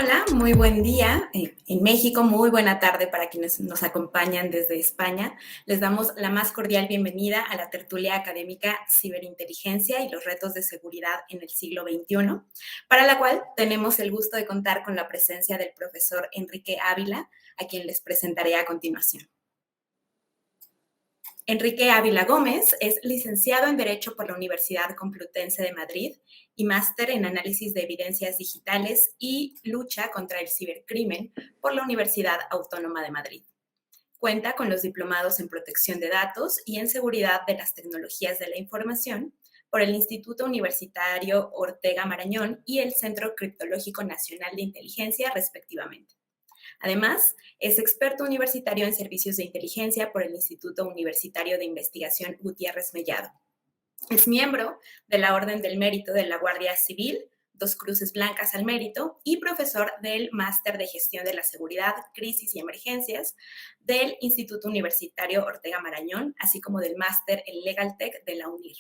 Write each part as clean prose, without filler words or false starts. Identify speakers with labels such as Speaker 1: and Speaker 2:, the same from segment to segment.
Speaker 1: Hola, muy buen día. En México, muy buena tarde para quienes nos acompañan desde España. Les damos la más cordial bienvenida a la tertulia académica Ciberinteligencia y los retos de seguridad en el siglo XXI, para la cual tenemos el gusto de contar con la presencia del profesor Enrique Ávila, a quien les presentaré a continuación. Enrique Ávila Gómez es licenciado en Derecho por la Universidad Complutense de Madrid y máster en Análisis de Evidencias Digitales y Lucha contra el Cibercrimen por la Universidad Autónoma de Madrid. Cuenta con los diplomados en Protección de Datos y en Seguridad de las Tecnologías de la Información por el Instituto Universitario Ortega Marañón y el Centro Criptológico Nacional de Inteligencia, respectivamente. Además, es experto universitario en servicios de inteligencia por el Instituto Universitario de Investigación Gutiérrez Mellado. Es miembro de la Orden del Mérito de la Guardia Civil, 2 Cruces Blancas al Mérito, y profesor del Máster de Gestión de la Seguridad, Crisis y Emergencias del Instituto Universitario Ortega Marañón, así como del Máster en Legal Tech de la UNIR.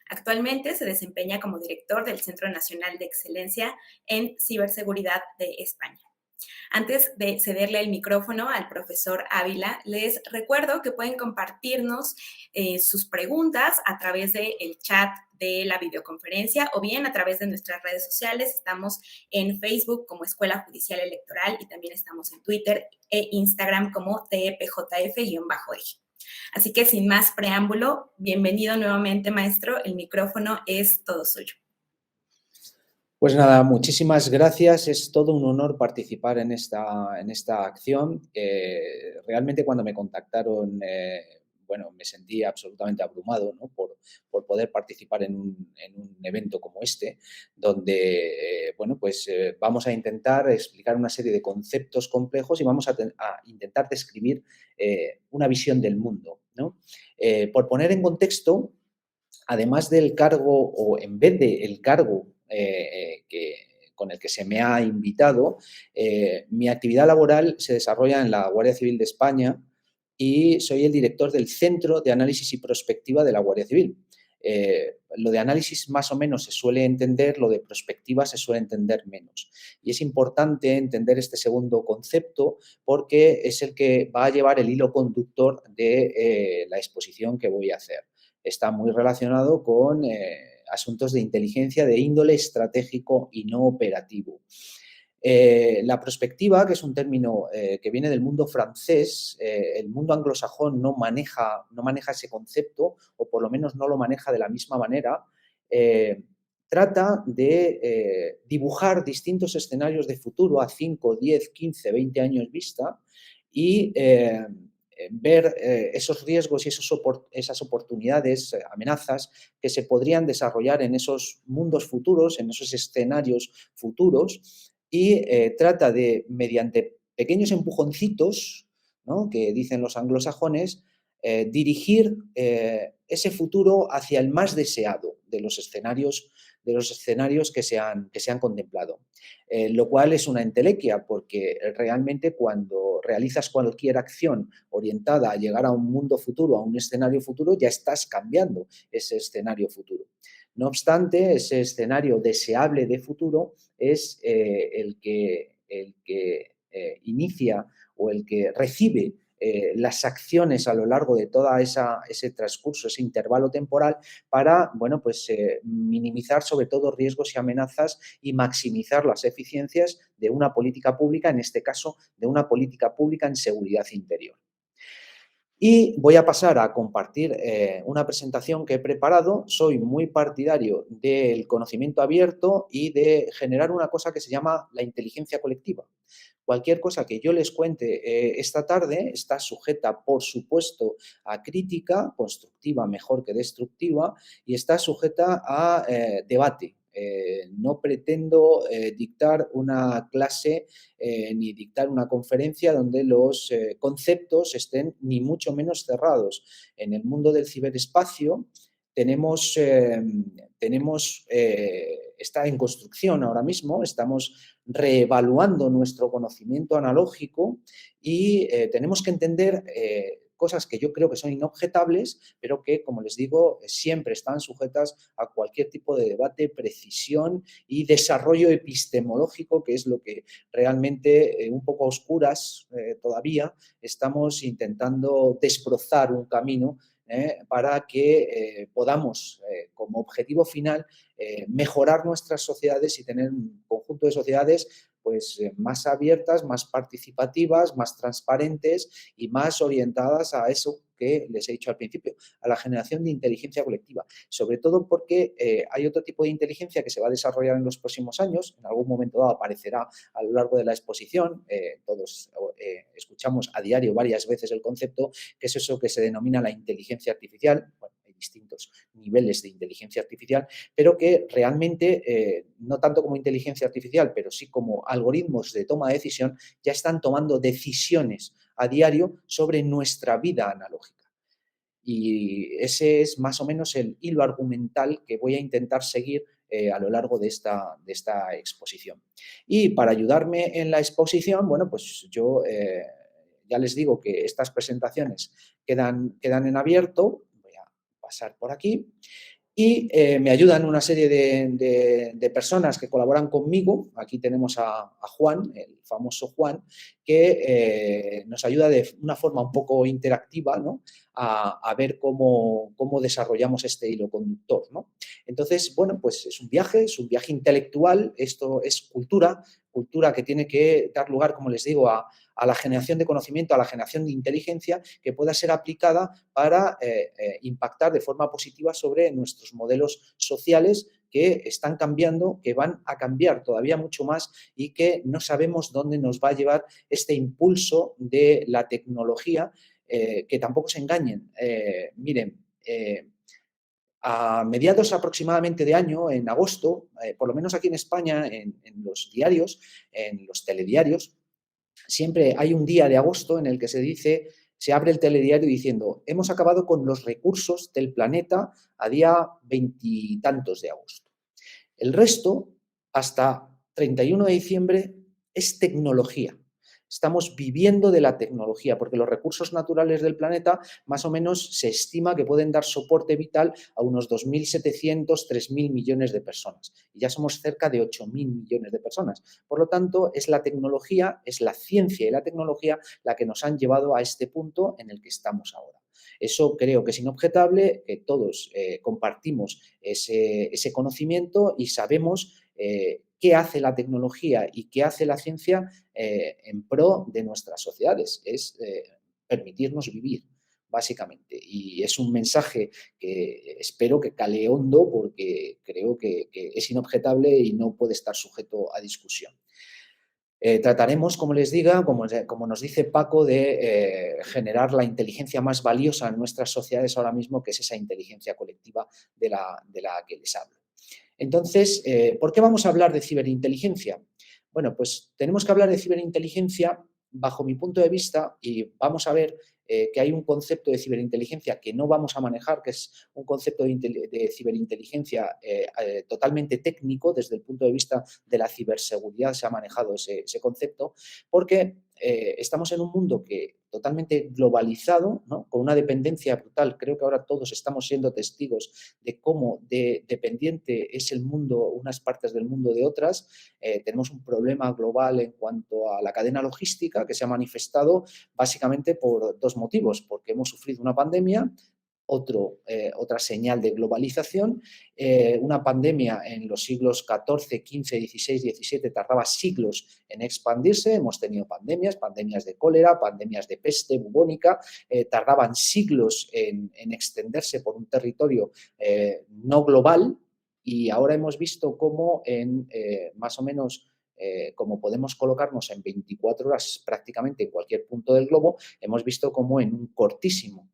Speaker 1: Actualmente se desempeña como director del Centro Nacional de Excelencia en Ciberseguridad de España. Antes de cederle el micrófono al profesor Ávila, les recuerdo que pueden compartirnos sus preguntas a través del chat de la videoconferencia o bien a través de nuestras redes sociales. Estamos en Facebook como Escuela Judicial Electoral y también estamos en Twitter e Instagram como TEPJF-. Así que sin más preámbulo, bienvenido nuevamente, maestro. El micrófono es todo suyo.
Speaker 2: Pues nada, muchísimas gracias. Es todo un honor participar en esta acción. Realmente cuando me contactaron, me sentí absolutamente abrumado, ¿no? por poder participar en un evento como este, donde vamos a intentar explicar una serie de conceptos complejos y vamos a intentar describir una visión del mundo, ¿no? Por poner en contexto, además del cargo o en vez del cargo con el que se me ha invitado, mi actividad laboral se desarrolla en la Guardia Civil de España y soy el director del Centro de Análisis y Prospectiva de la Guardia Civil. Lo de análisis más o menos se suele entender, lo de prospectiva se suele entender menos. Y es importante entender este segundo concepto porque es el que va a llevar el hilo conductor de la exposición que voy a hacer. Está muy relacionado con asuntos de inteligencia de índole estratégico y no operativo. La prospectiva, que es un término que viene del mundo francés, el mundo anglosajón no maneja ese concepto, o por lo menos no lo maneja de la misma manera. Trata de dibujar distintos escenarios de futuro a 5, 10, 15, 20 años vista y ver esos riesgos y esas oportunidades, amenazas que se podrían desarrollar en esos mundos futuros, en esos escenarios futuros, y trata de, mediante pequeños empujoncitos, ¿no?, que dicen los anglosajones, dirigir ese futuro hacia el más deseado de los escenarios que se han contemplado. Lo cual es una entelequia, porque realmente cuando realizas cualquier acción orientada a llegar a un mundo futuro, a un escenario futuro, ya estás cambiando ese escenario futuro. No obstante, ese escenario deseable de futuro es el que inicia o el que recibe las acciones a lo largo de todo ese transcurso, ese intervalo temporal, para minimizar sobre todo riesgos y amenazas y maximizar las eficiencias de una política pública, en este caso de una política pública en seguridad interior. Y voy a pasar a compartir una presentación que he preparado. Soy muy partidario del conocimiento abierto y de generar una cosa que se llama la inteligencia colectiva. Cualquier cosa que yo les cuente esta tarde está sujeta, por supuesto, a crítica, constructiva mejor que destructiva, y está sujeta a debate. No pretendo dictar una clase ni dictar una conferencia donde los conceptos estén ni mucho menos cerrados. En el mundo del ciberespacio está en construcción ahora mismo, estamos reevaluando nuestro conocimiento analógico y tenemos que entender cosas que yo creo que son inobjetables, pero que, como les digo, siempre están sujetas a cualquier tipo de debate, precisión y desarrollo epistemológico, que es lo que realmente, un poco a oscuras todavía, estamos intentando desbrozar un camino para que podamos, como objetivo final, mejorar nuestras sociedades y tener un conjunto de sociedades pues, más abiertas, más participativas, más transparentes y más orientadas a eso que les he dicho al principio, a la generación de inteligencia colectiva. Sobre todo porque hay otro tipo de inteligencia que se va a desarrollar en los próximos años, en algún momento dado aparecerá a lo largo de la exposición, todos escuchamos a diario varias veces el concepto, que es eso que se denomina la inteligencia artificial. Bueno, hay distintos niveles de inteligencia artificial, pero que realmente, no tanto como inteligencia artificial, pero sí como algoritmos de toma de decisión, ya están tomando decisiones a diario sobre nuestra vida analógica. Y ese es más o menos el hilo argumental que voy a intentar seguir a lo largo de esta exposición. Y para ayudarme en la exposición, bueno, pues yo ya les digo que estas presentaciones quedan en abierto. Voy a pasar por aquí. Y me ayudan una serie de personas que colaboran conmigo. Aquí tenemos a Juan, el famoso Juan, que nos ayuda de una forma un poco interactiva, ¿no? a ver cómo desarrollamos este hilo conductor, ¿no? Entonces, bueno, pues es un viaje intelectual, esto es cultura que tiene que dar lugar, como les digo, a la generación de conocimiento, a la generación de inteligencia que pueda ser aplicada para impactar de forma positiva sobre nuestros modelos sociales que están cambiando, que van a cambiar todavía mucho más y que no sabemos dónde nos va a llevar este impulso de la tecnología, que tampoco se engañen. Miren, a mediados aproximadamente de año, en agosto, por lo menos aquí en España, en los diarios, en los telediarios, siempre hay un día de agosto en el que se abre el telediario diciendo: hemos acabado con los recursos del planeta a día veintitantos de agosto. El resto, hasta 31 de diciembre, es tecnología. Estamos viviendo de la tecnología, porque los recursos naturales del planeta más o menos se estima que pueden dar soporte vital a unos 2.700, 3.000 millones de personas. Y ya somos cerca de 8.000 millones de personas. Por lo tanto, es la tecnología, es la ciencia y la tecnología la que nos han llevado a este punto en el que estamos ahora. Eso creo que es inobjetable, que todos compartimos ese conocimiento y sabemos qué hace la tecnología y qué hace la ciencia en pro de nuestras sociedades. Es permitirnos vivir, básicamente. Y es un mensaje que espero que cale hondo porque creo que es inobjetable y no puede estar sujeto a discusión. Trataremos, como les diga, como nos dice Paco, de generar la inteligencia más valiosa en nuestras sociedades ahora mismo, que es esa inteligencia colectiva de la que les hablo. Entonces, ¿por qué vamos a hablar de ciberinteligencia? Bueno, pues tenemos que hablar de ciberinteligencia bajo mi punto de vista y vamos a ver que hay un concepto de ciberinteligencia que no vamos a manejar, que es un concepto de ciberinteligencia totalmente técnico. Desde el punto de vista de la ciberseguridad se ha manejado ese concepto, porque estamos en un mundo que totalmente globalizado, ¿no? Con una dependencia brutal. Creo que ahora todos estamos siendo testigos de cómo dependiente es el mundo, unas partes del mundo de otras. Tenemos un problema global en cuanto a la cadena logística que se ha manifestado básicamente por dos motivos: porque hemos sufrido una pandemia, otra señal de globalización. Una pandemia en los siglos XIV, XV, XVI, XVII tardaba siglos en expandirse. Hemos tenido pandemias de cólera, pandemias de peste bubónica, tardaban siglos en extenderse por un territorio no global, y ahora hemos visto cómo en más o menos como podemos colocarnos en 24 horas prácticamente en cualquier punto del globo, hemos visto cómo en un cortísimo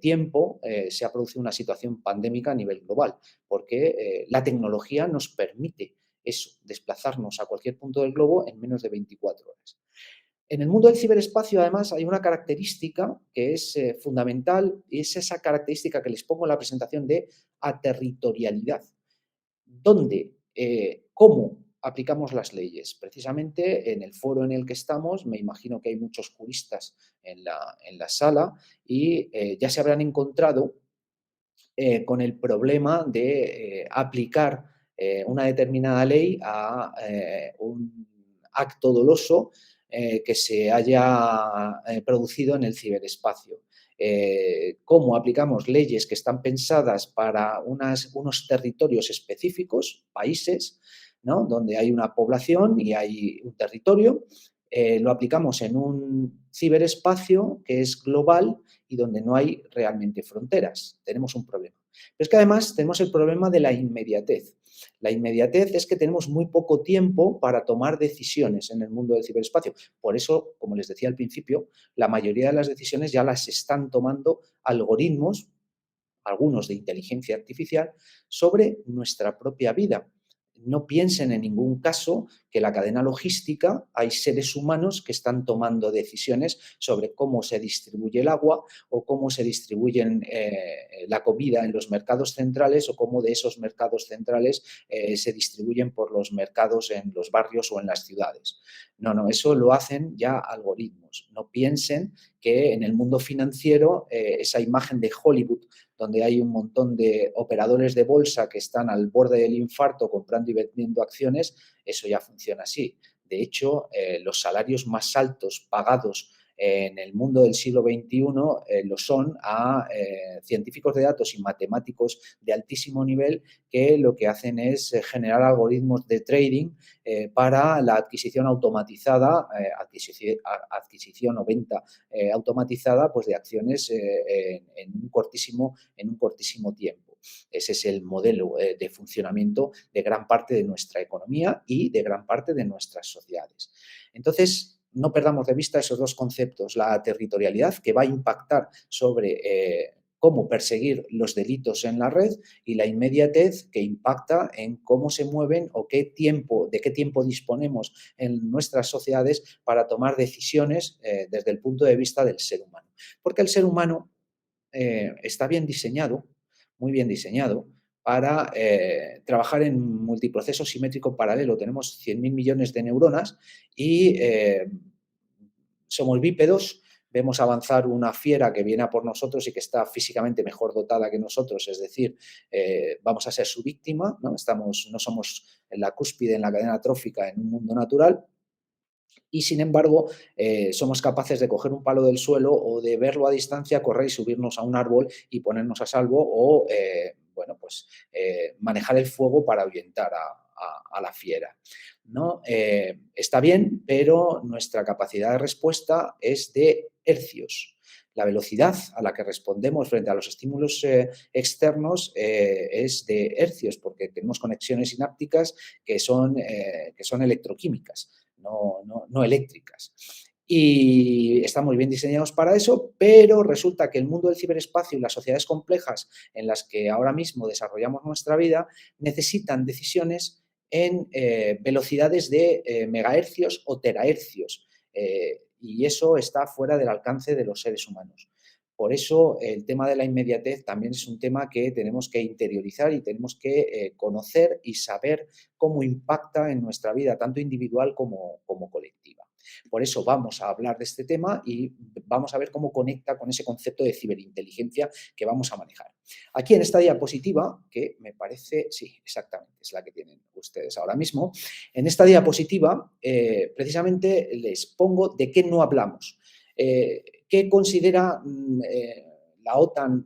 Speaker 2: tiempo se ha producido una situación pandémica a nivel global, porque la tecnología nos permite eso, desplazarnos a cualquier punto del globo en menos de 24 horas. En el mundo del ciberespacio, además, hay una característica que es fundamental, y es esa característica que les pongo en la presentación de aterritorialidad, donde, cómo aplicamos las leyes? Precisamente en el foro en el que estamos, me imagino que hay muchos juristas en la sala y ya se habrán encontrado con el problema de aplicar una determinada ley a un acto doloso que se haya producido en el ciberespacio. Cómo aplicamos leyes que están pensadas para unos territorios específicos, países, ¿no? Donde hay una población y hay un territorio, lo aplicamos en un ciberespacio que es global y donde no hay realmente fronteras. Tenemos un problema. Pero es que además tenemos el problema de la inmediatez. La inmediatez es que tenemos muy poco tiempo para tomar decisiones en el mundo del ciberespacio. Por eso, como les decía al principio, la mayoría de las decisiones ya las están tomando algoritmos, algunos de inteligencia artificial, sobre nuestra propia vida. No piensen en ningún caso que la cadena logística hay seres humanos que están tomando decisiones sobre cómo se distribuye el agua o cómo se distribuyen la comida en los mercados centrales o cómo de esos mercados centrales se distribuyen por los mercados en los barrios o en las ciudades. No, no, eso lo hacen ya algoritmos. No piensen que en el mundo financiero esa imagen de Hollywood donde hay un montón de operadores de bolsa que están al borde del infarto comprando y vendiendo acciones, eso ya funciona así. De hecho, los salarios más altos pagados en el mundo del siglo XXI lo son a científicos de datos y matemáticos de altísimo nivel que lo que hacen es generar algoritmos de trading para la adquisición automatizada, adquisición o venta automatizada pues, de acciones en un cortísimo tiempo. Ese es el modelo de funcionamiento de gran parte de nuestra economía y de gran parte de nuestras sociedades. Entonces, no perdamos de vista esos dos conceptos, la territorialidad que va a impactar sobre cómo perseguir los delitos en la red y la inmediatez que impacta en cómo se mueven o de qué tiempo disponemos en nuestras sociedades para tomar decisiones desde el punto de vista del ser humano. Porque el ser humano está bien diseñado, muy bien diseñado, para trabajar en multiproceso simétrico paralelo. Tenemos 100.000 millones de neuronas y somos bípedos, vemos avanzar una fiera que viene a por nosotros y que está físicamente mejor dotada que nosotros, es decir, vamos a ser su víctima, ¿no? No somos en la cúspide, en la cadena trófica, en un mundo natural, y sin embargo somos capaces de coger un palo del suelo o de verlo a distancia, correr y subirnos a un árbol y ponernos a salvo o manejar el fuego para ahuyentar a la fiera, ¿no? Está bien, pero nuestra capacidad de respuesta es de hercios. La velocidad a la que respondemos frente a los estímulos externos es de hercios, porque tenemos conexiones sinápticas que son electroquímicas, no eléctricas. Y estamos bien diseñados para eso, pero resulta que el mundo del ciberespacio y las sociedades complejas en las que ahora mismo desarrollamos nuestra vida necesitan decisiones en velocidades de megahercios o terahercios. Y eso está fuera del alcance de los seres humanos. Por eso el tema de la inmediatez también es un tema que tenemos que interiorizar y tenemos que conocer y saber cómo impacta en nuestra vida, tanto individual como colectiva. Por eso vamos a hablar de este tema y vamos a ver cómo conecta con ese concepto de ciberinteligencia que vamos a manejar. Aquí en esta diapositiva, que me parece, sí, exactamente, es la que tienen ustedes ahora mismo, en esta diapositiva precisamente les pongo de qué no hablamos. ¿Qué considera la OTAN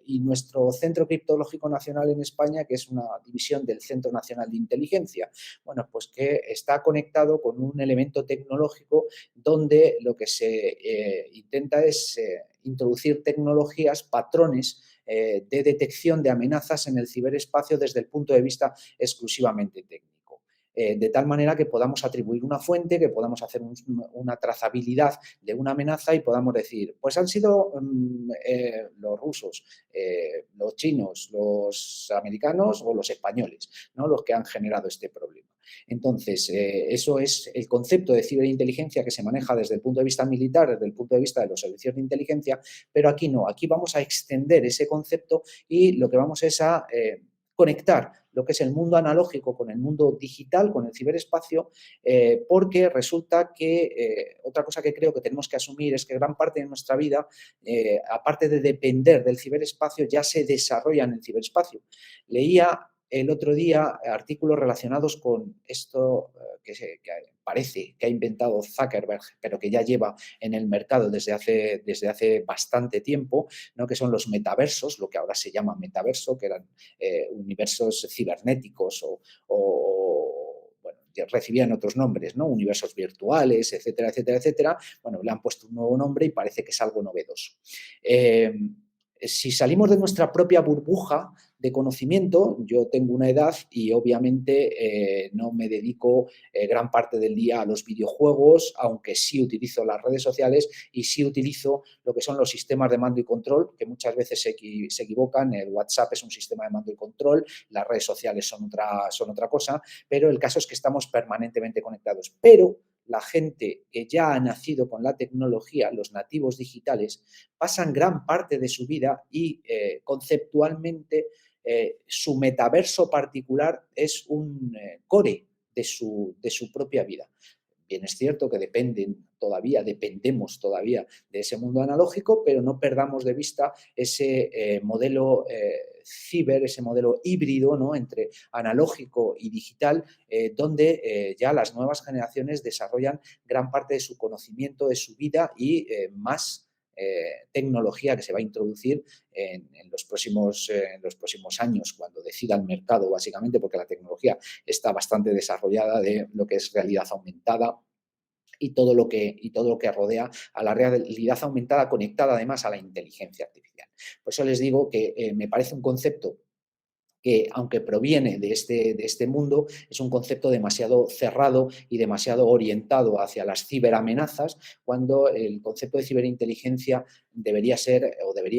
Speaker 2: y nuestro Centro Criptológico Nacional en España, que es una división del Centro Nacional de Inteligencia? Bueno, pues que está conectado con un elemento tecnológico donde lo que se intenta es introducir tecnologías, patrones de detección de amenazas en el ciberespacio desde el punto de vista exclusivamente técnico. De tal manera que podamos atribuir una fuente, que podamos hacer una trazabilidad de una amenaza y podamos decir, pues han sido los rusos, los chinos, los americanos o los españoles, ¿no? Los que han generado este problema. Entonces, eso es el concepto de ciberinteligencia que se maneja desde el punto de vista militar, desde el punto de vista de los servicios de inteligencia, pero aquí no, aquí vamos a extender ese concepto y lo que vamos es a conectar lo que es el mundo analógico con el mundo digital, con el ciberespacio, porque resulta que otra cosa que creo que tenemos que asumir es que gran parte de nuestra vida, aparte de depender del ciberespacio, ya se desarrolla en el ciberespacio. Leía el otro día artículos relacionados con esto que parece que ha inventado Zuckerberg, pero que ya lleva en el mercado desde hace bastante tiempo, ¿no? Que son los metaversos, lo que ahora se llama metaverso, que eran universos cibernéticos bueno, recibían otros nombres, ¿no? Universos virtuales, etcétera, etcétera, etcétera. Bueno, le han puesto un nuevo nombre y parece que es algo novedoso. Si salimos de nuestra propia burbuja de conocimiento, yo tengo una edad y obviamente no me dedico gran parte del día a los videojuegos, aunque sí utilizo las redes sociales y sí utilizo lo que son los sistemas de mando y control, que muchas veces se equivocan. El WhatsApp es un sistema de mando y control, las redes sociales son otra cosa, pero el caso es que estamos permanentemente conectados. Pero la gente que ya ha nacido con la tecnología, los nativos digitales, pasan gran parte de su vida y conceptualmente su metaverso particular es un core de su propia vida. Bien, es cierto que dependemos todavía de ese mundo analógico, pero no perdamos de vista ese modelo ciber, ese modelo híbrido, ¿no? Entre analógico y digital, donde ya las nuevas generaciones desarrollan gran parte de su conocimiento, de su vida y más tecnología que se va a introducir en los próximos años, cuando decida el mercado, básicamente, porque la tecnología está bastante desarrollada de lo que es realidad aumentada y todo lo que rodea a la realidad aumentada, conectada además a la inteligencia artificial. Por eso les digo que me parece un concepto que, aunque proviene de este mundo, es un concepto demasiado cerrado y demasiado orientado hacia las ciberamenazas, cuando el concepto de ciberinteligencia debería,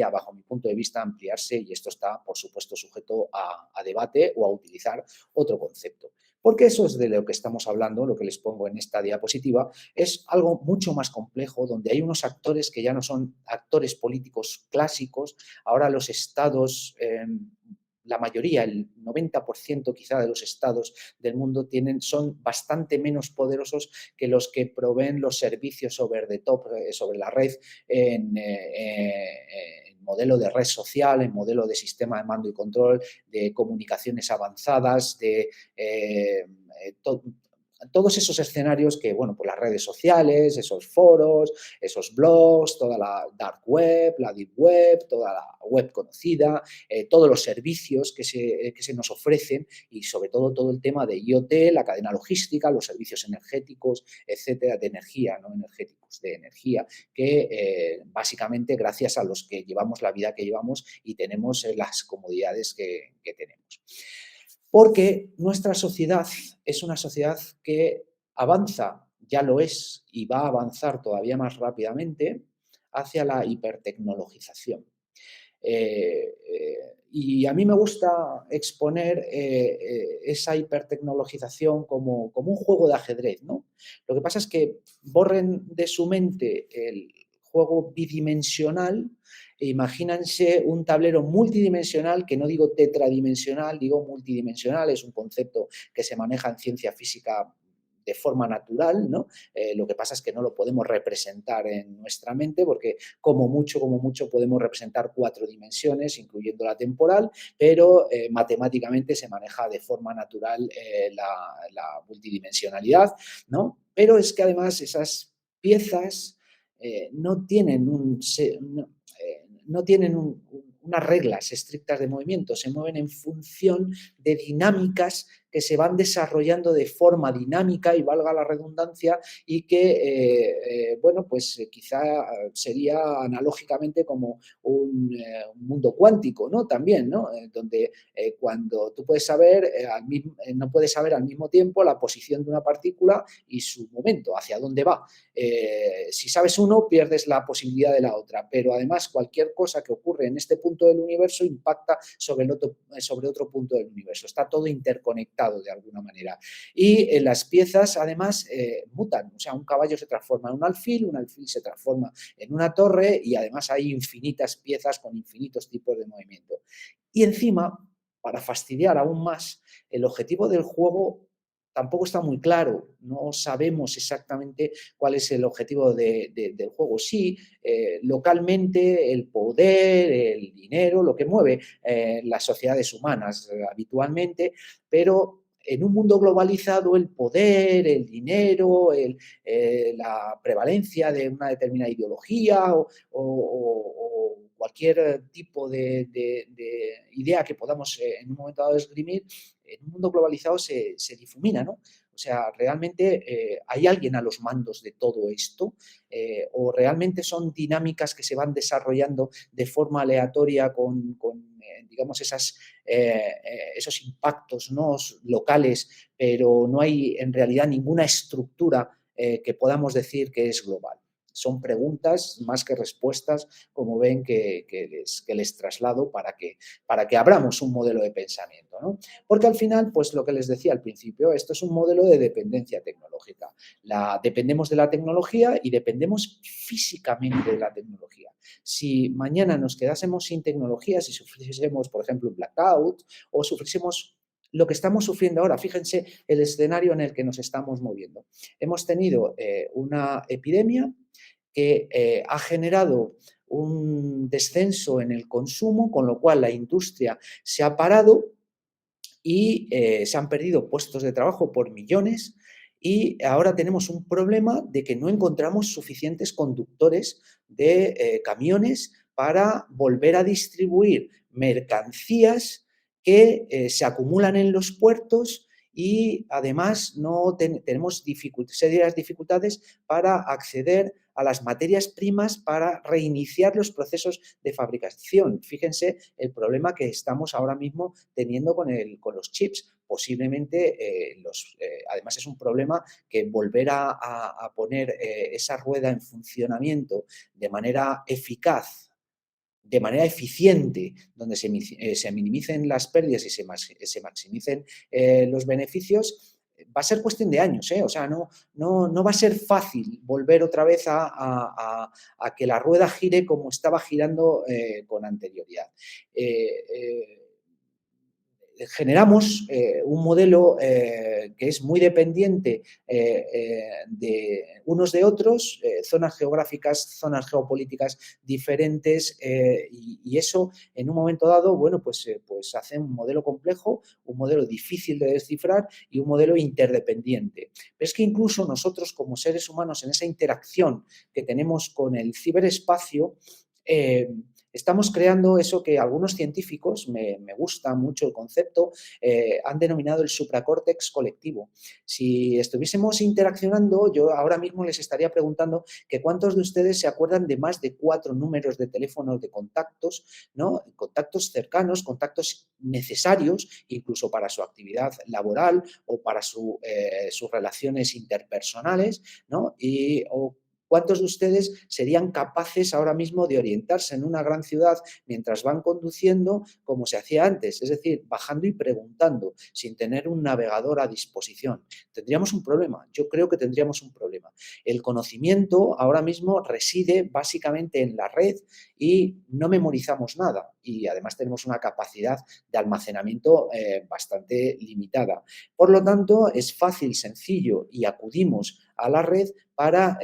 Speaker 2: bajo mi punto de vista, ampliarse, y esto está, por supuesto, sujeto a debate o a utilizar otro concepto. Porque eso es de lo que estamos hablando, lo que les pongo en esta diapositiva, es algo mucho más complejo, donde hay unos actores que ya no son actores políticos clásicos. Ahora los estados, la mayoría, el 90% quizá de los estados del mundo son bastante menos poderosos que los que proveen los servicios over the top, sobre la red, en modelo de red social, en modelo de sistema de mando y control, de comunicaciones avanzadas, de todos esos escenarios que, bueno, pues las redes sociales, esos foros, esos blogs, toda la dark web, la deep web, toda la web conocida, todos los servicios que se nos ofrecen, y sobre todo el tema de IoT, la cadena logística, los servicios energéticos, etcétera, de energía, no energéticos, de energía, que básicamente gracias a los que llevamos la vida que llevamos y tenemos las comodidades que tenemos. Porque nuestra sociedad es una sociedad que avanza, ya lo es, y va a avanzar todavía más rápidamente hacia la hipertecnologización. Y a mí me gusta exponer esa hipertecnologización como un juego de ajedrez, ¿no? Lo que pasa es que borren de su mente el juego bidimensional e imagínense un tablero multidimensional, que no digo tetradimensional, digo multidimensional. Es un concepto que se maneja en ciencia física de forma natural, ¿no? Lo que pasa es que no lo podemos representar en nuestra mente, porque como mucho podemos representar 4 dimensiones, incluyendo la temporal, pero matemáticamente se maneja de forma natural la multidimensionalidad, ¿no? Pero es que además esas piezas no tienen unas reglas estrictas de movimiento, se mueven en función de dinámicas que se van desarrollando de forma dinámica, y valga la redundancia, y que, bueno, pues quizá sería analógicamente como un mundo cuántico, ¿no? También, ¿no? Donde cuando tú puedes saber, no puedes saber al mismo tiempo la posición de una partícula y su momento, hacia dónde va. Si sabes uno, pierdes la posibilidad de la otra, pero además cualquier cosa que ocurre en este punto del universo impacta sobre otro punto del universo. Está todo interconectado de alguna manera. Y las piezas además mutan. O sea, un caballo se transforma en un alfil se transforma en una torre, y además hay infinitas piezas con infinitos tipos de movimiento. Y encima para fastidiar aún más, el objetivo del juego tampoco está muy claro, no sabemos exactamente cuál es el objetivo del juego. Sí, localmente el poder, el dinero, lo que mueve las sociedades humanas habitualmente, pero en un mundo globalizado el poder, el dinero, la prevalencia de una determinada ideología o cualquier tipo de idea que podamos en un momento dado esgrimir, en un mundo globalizado se difumina, ¿no? O sea, realmente hay alguien a los mandos de todo esto, o realmente son dinámicas que se van desarrollando de forma aleatoria con digamos, esos impactos, ¿no?, locales, pero no hay en realidad ninguna estructura que podamos decir que es global. Son preguntas más que respuestas, como ven, que les traslado para que abramos un modelo de pensamiento, ¿no? Porque al final, pues lo que les decía al principio, esto es un modelo de dependencia tecnológica. Dependemos de la tecnología y dependemos físicamente de la tecnología. Si mañana nos quedásemos sin tecnología, si sufriésemos, por ejemplo, un blackout o sufriésemos lo que estamos sufriendo ahora, fíjense el escenario en el que nos estamos moviendo. Hemos tenido una epidemia que ha generado un descenso en el consumo, con lo cual la industria se ha parado y se han perdido puestos de trabajo por millones y ahora tenemos un problema de que no encontramos suficientes conductores de camiones para volver a distribuir mercancías que se acumulan en los puertos y además no tenemos serias dificultades para acceder a las materias primas para reiniciar los procesos de fabricación. Fíjense el problema que estamos ahora mismo teniendo con los chips. Posiblemente, además es un problema que volver a poner esa rueda en funcionamiento de manera eficaz, de manera eficiente, donde se minimicen las pérdidas y se maximicen los beneficios, va a ser cuestión de años, ¿eh? O sea, no va a ser fácil volver otra vez a que la rueda gire como estaba girando con anterioridad. Generamos un modelo que es muy dependiente de unos de otros, zonas geográficas, zonas geopolíticas diferentes, y eso en un momento dado, bueno, pues hace un modelo complejo, un modelo difícil de descifrar y un modelo interdependiente. Pero es que incluso nosotros como seres humanos en esa interacción que tenemos con el ciberespacio, estamos creando eso que algunos científicos, me gusta mucho el concepto, han denominado el supracórtex colectivo. Si estuviésemos interaccionando, yo ahora mismo les estaría preguntando que cuántos de ustedes se acuerdan de más de 4 números de teléfono de contactos, ¿no? Contactos cercanos, contactos necesarios, incluso para su actividad laboral o para sus relaciones interpersonales, ¿no? O ¿cuántos de ustedes serían capaces ahora mismo de orientarse en una gran ciudad mientras van conduciendo como se hacía antes? Es decir, bajando y preguntando, sin tener un navegador a disposición. ¿Tendríamos un problema? Yo creo que tendríamos un problema. El conocimiento ahora mismo reside básicamente en la red y no memorizamos nada. Y además tenemos una capacidad de almacenamiento bastante limitada. Por lo tanto, es fácil, sencillo y acudimos a la red para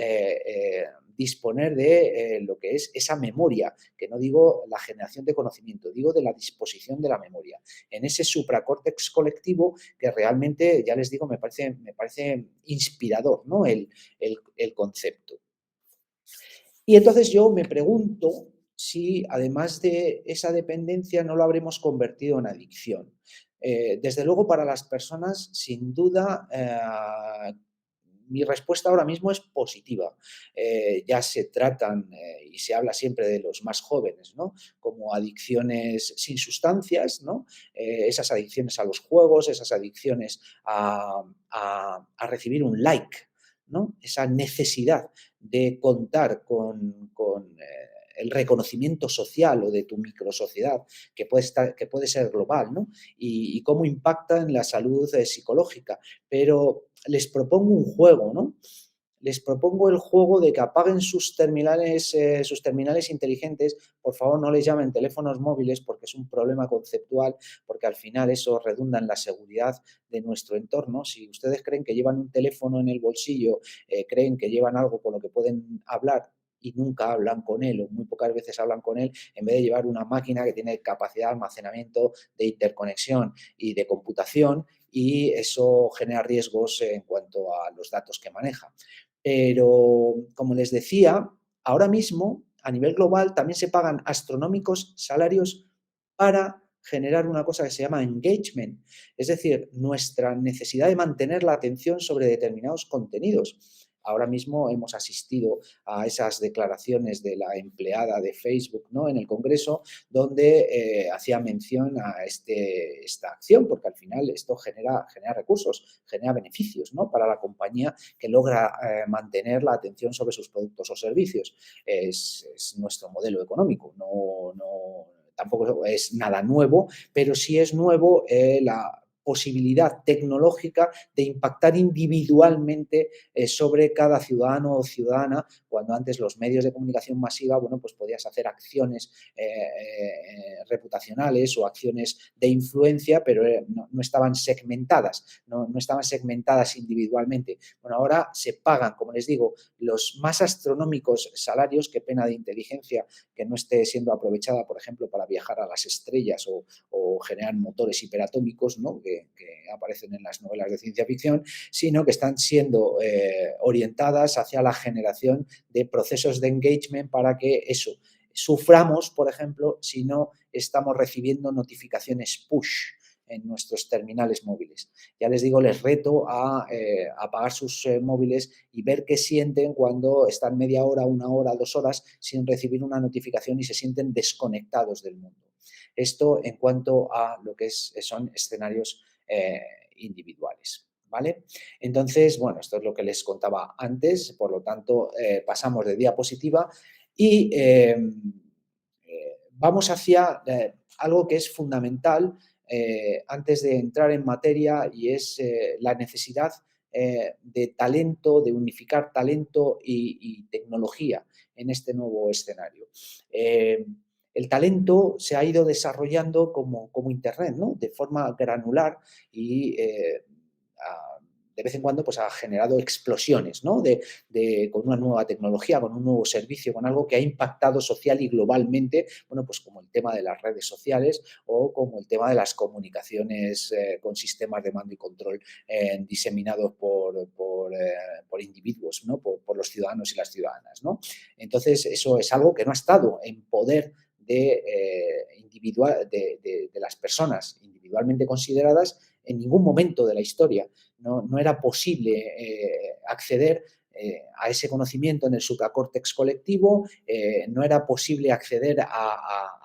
Speaker 2: disponer de lo que es esa memoria, que no digo la generación de conocimiento, digo de la disposición de la memoria, en ese supracórtex colectivo que realmente, ya les digo, me parece inspirador, ¿no?, el concepto. Y entonces yo me pregunto si, además de esa dependencia, no lo habremos convertido en adicción. Desde luego, para las personas, sin duda, mi respuesta ahora mismo es positiva. Ya se tratan y se habla siempre de los más jóvenes, ¿no?, como adicciones sin sustancias, ¿no? Esas adicciones a los juegos, esas adicciones a recibir un like, ¿no? Esa necesidad de contar con el reconocimiento social o de tu microsociedad, que puede ser global, ¿no? Y cómo impacta en la salud psicológica. Pero les propongo un juego, ¿no? les propongo el juego de que apaguen sus terminales inteligentes. Por favor, no les llamen teléfonos móviles porque es un problema conceptual, porque al final eso redunda en la seguridad de nuestro entorno. Si ustedes creen que llevan un teléfono en el bolsillo, creen que llevan algo con lo que pueden hablar y nunca hablan con él o muy pocas veces hablan con él, en vez de llevar una máquina que tiene capacidad de almacenamiento, de interconexión y de computación, y eso genera riesgos en cuanto a los datos que maneja. Pero, como les decía, ahora mismo a nivel global también se pagan astronómicos salarios para generar una cosa que se llama engagement, es decir, nuestra necesidad de mantener la atención sobre determinados contenidos. Ahora mismo hemos asistido a esas declaraciones de la empleada de Facebook, ¿no?, en el Congreso, donde hacía mención a esta acción, porque al final esto genera recursos, genera beneficios, ¿no?, para la compañía que logra mantener la atención sobre sus productos o servicios. Es nuestro modelo económico, tampoco es nada nuevo, pero sí es nuevo la posibilidad tecnológica de impactar individualmente sobre cada ciudadano o ciudadana, cuando antes los medios de comunicación masiva, bueno, pues podías hacer acciones reputacionales o acciones de influencia, pero no estaban segmentadas, no estaban segmentadas individualmente. Bueno, ahora se pagan, como les digo, los más astronómicos salarios. Qué pena de inteligencia que no esté siendo aprovechada, por ejemplo, para viajar a las estrellas o generar motores hiperatómicos, ¿no?, que aparecen en las novelas de ciencia ficción, sino que están siendo orientadas hacia la generación de procesos de engagement para que eso, suframos, por ejemplo, si no estamos recibiendo notificaciones push en nuestros terminales móviles. Ya les digo, les reto a apagar sus móviles y ver qué sienten cuando están media hora, 1 hora, 2 horas sin recibir una notificación y se sienten desconectados del mundo. Esto en cuanto a lo que son escenarios individuales, ¿vale? Entonces, bueno, esto es lo que les contaba antes, por lo tanto, pasamos de diapositiva y vamos hacia algo que es fundamental antes de entrar en materia, y es la necesidad de talento, de unificar talento y tecnología en este nuevo escenario. El talento se ha ido desarrollando como Internet, ¿no?, de forma granular y de vez en cuando pues, ha generado explosiones, ¿no?, con una nueva tecnología, con un nuevo servicio, con algo que ha impactado social y globalmente, bueno, pues como el tema de las redes sociales o como el tema de las comunicaciones con sistemas de mando y control diseminados por individuos, ¿no?, por los ciudadanos y las ciudadanas, ¿no? Entonces, eso es algo que no ha estado en poder de las personas individualmente consideradas en ningún momento de la historia. No era posible acceder a ese conocimiento en el supracórtex colectivo, no era posible acceder a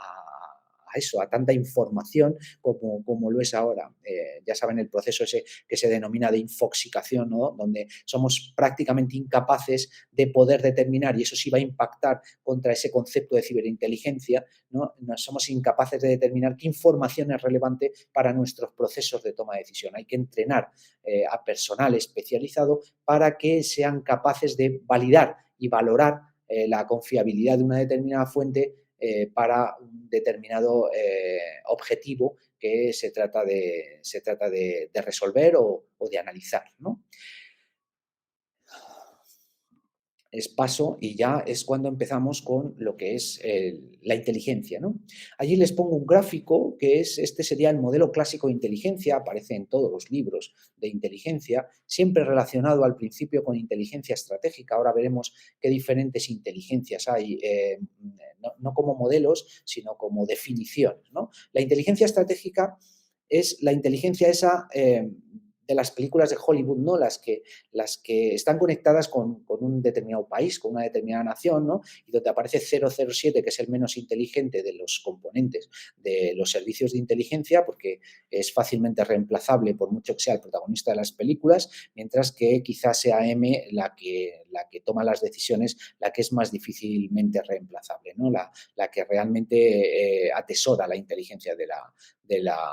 Speaker 2: tanta información como lo es ahora. Ya saben, el proceso ese que se denomina de infoxicación, ¿no?, donde somos prácticamente incapaces de poder determinar, y eso sí va a impactar contra ese concepto de ciberinteligencia, ¿no? Somos incapaces de determinar qué información es relevante para nuestros procesos de toma de decisión. Hay que entrenar a personal especializado para que sean capaces de validar y valorar la confiabilidad de una determinada fuente para un determinado objetivo que se trata de resolver o de analizar, ¿no? Paso y ya es cuando empezamos con lo que es la inteligencia, ¿no? Allí les pongo un gráfico que este sería el modelo clásico de inteligencia, aparece en todos los libros de inteligencia, siempre relacionado al principio con inteligencia estratégica. Ahora veremos qué diferentes inteligencias hay, no como modelos, sino como definiciones, ¿no? La inteligencia estratégica es la inteligencia esa de las películas de Hollywood, ¿no?, las que están conectadas con un determinado país, con una determinada nación, ¿no?, y donde aparece 007, que es el menos inteligente de los componentes de los servicios de inteligencia, porque es fácilmente reemplazable por mucho que sea el protagonista de las películas, mientras que quizás sea M la que toma las decisiones, la que es más difícilmente reemplazable, ¿no?, la que realmente atesora la inteligencia de la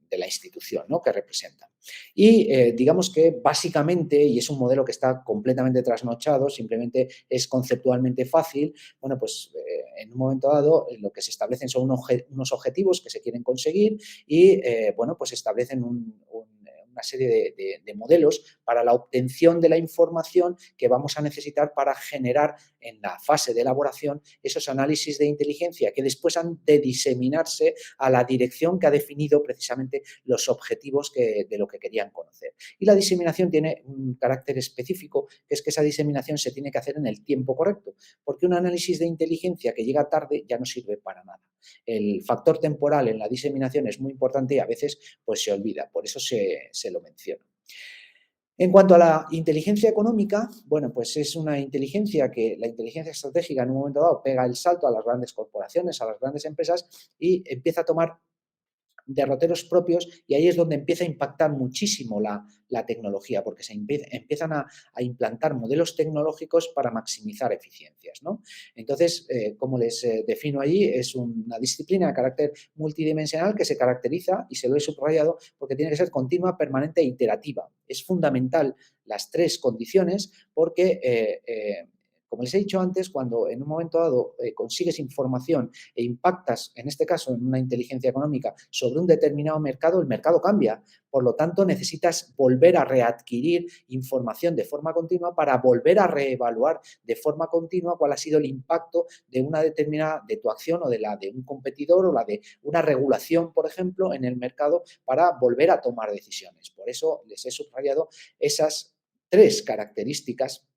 Speaker 2: de la institución, ¿no?, que representan. Y digamos que básicamente, y es un modelo que está completamente trasnochado, simplemente es conceptualmente fácil, bueno, pues en un momento dado lo que se establecen son unos objetivos que se quieren conseguir y, bueno, pues establecen una serie de modelos para la obtención de la información que vamos a necesitar para generar en la fase de elaboración esos análisis de inteligencia que después han de diseminarse a la dirección que ha definido precisamente los objetivos de lo que querían conocer. Y la diseminación tiene un carácter específico, que es que esa diseminación se tiene que hacer en el tiempo correcto, porque un análisis de inteligencia que llega tarde ya no sirve para nada. El factor temporal en la diseminación es muy importante y a veces pues, se olvida, por eso se lo menciono. En cuanto a la inteligencia económica, bueno, pues es una inteligencia que la inteligencia estratégica en un momento dado pega el salto a las grandes corporaciones, a las grandes empresas y empieza a tomar derroteros propios y ahí es donde empieza a impactar muchísimo la tecnología, porque se empiezan a implantar modelos tecnológicos para maximizar eficiencias, ¿no? Entonces, como les defino allí, es una disciplina de carácter multidimensional que se caracteriza, y se lo he subrayado, porque tiene que ser continua, permanente e iterativa. Es fundamental las tres condiciones porque como les he dicho antes, cuando en un momento dado consigues información e impactas, en este caso en una inteligencia económica, sobre un determinado mercado, el mercado cambia. Por lo tanto, necesitas volver a readquirir información de forma continua para volver a reevaluar de forma continua cuál ha sido el impacto de una determinada, de tu acción o de la de un competidor o la de una regulación, por ejemplo, en el mercado para volver a tomar decisiones. Por eso les he subrayado esas tres características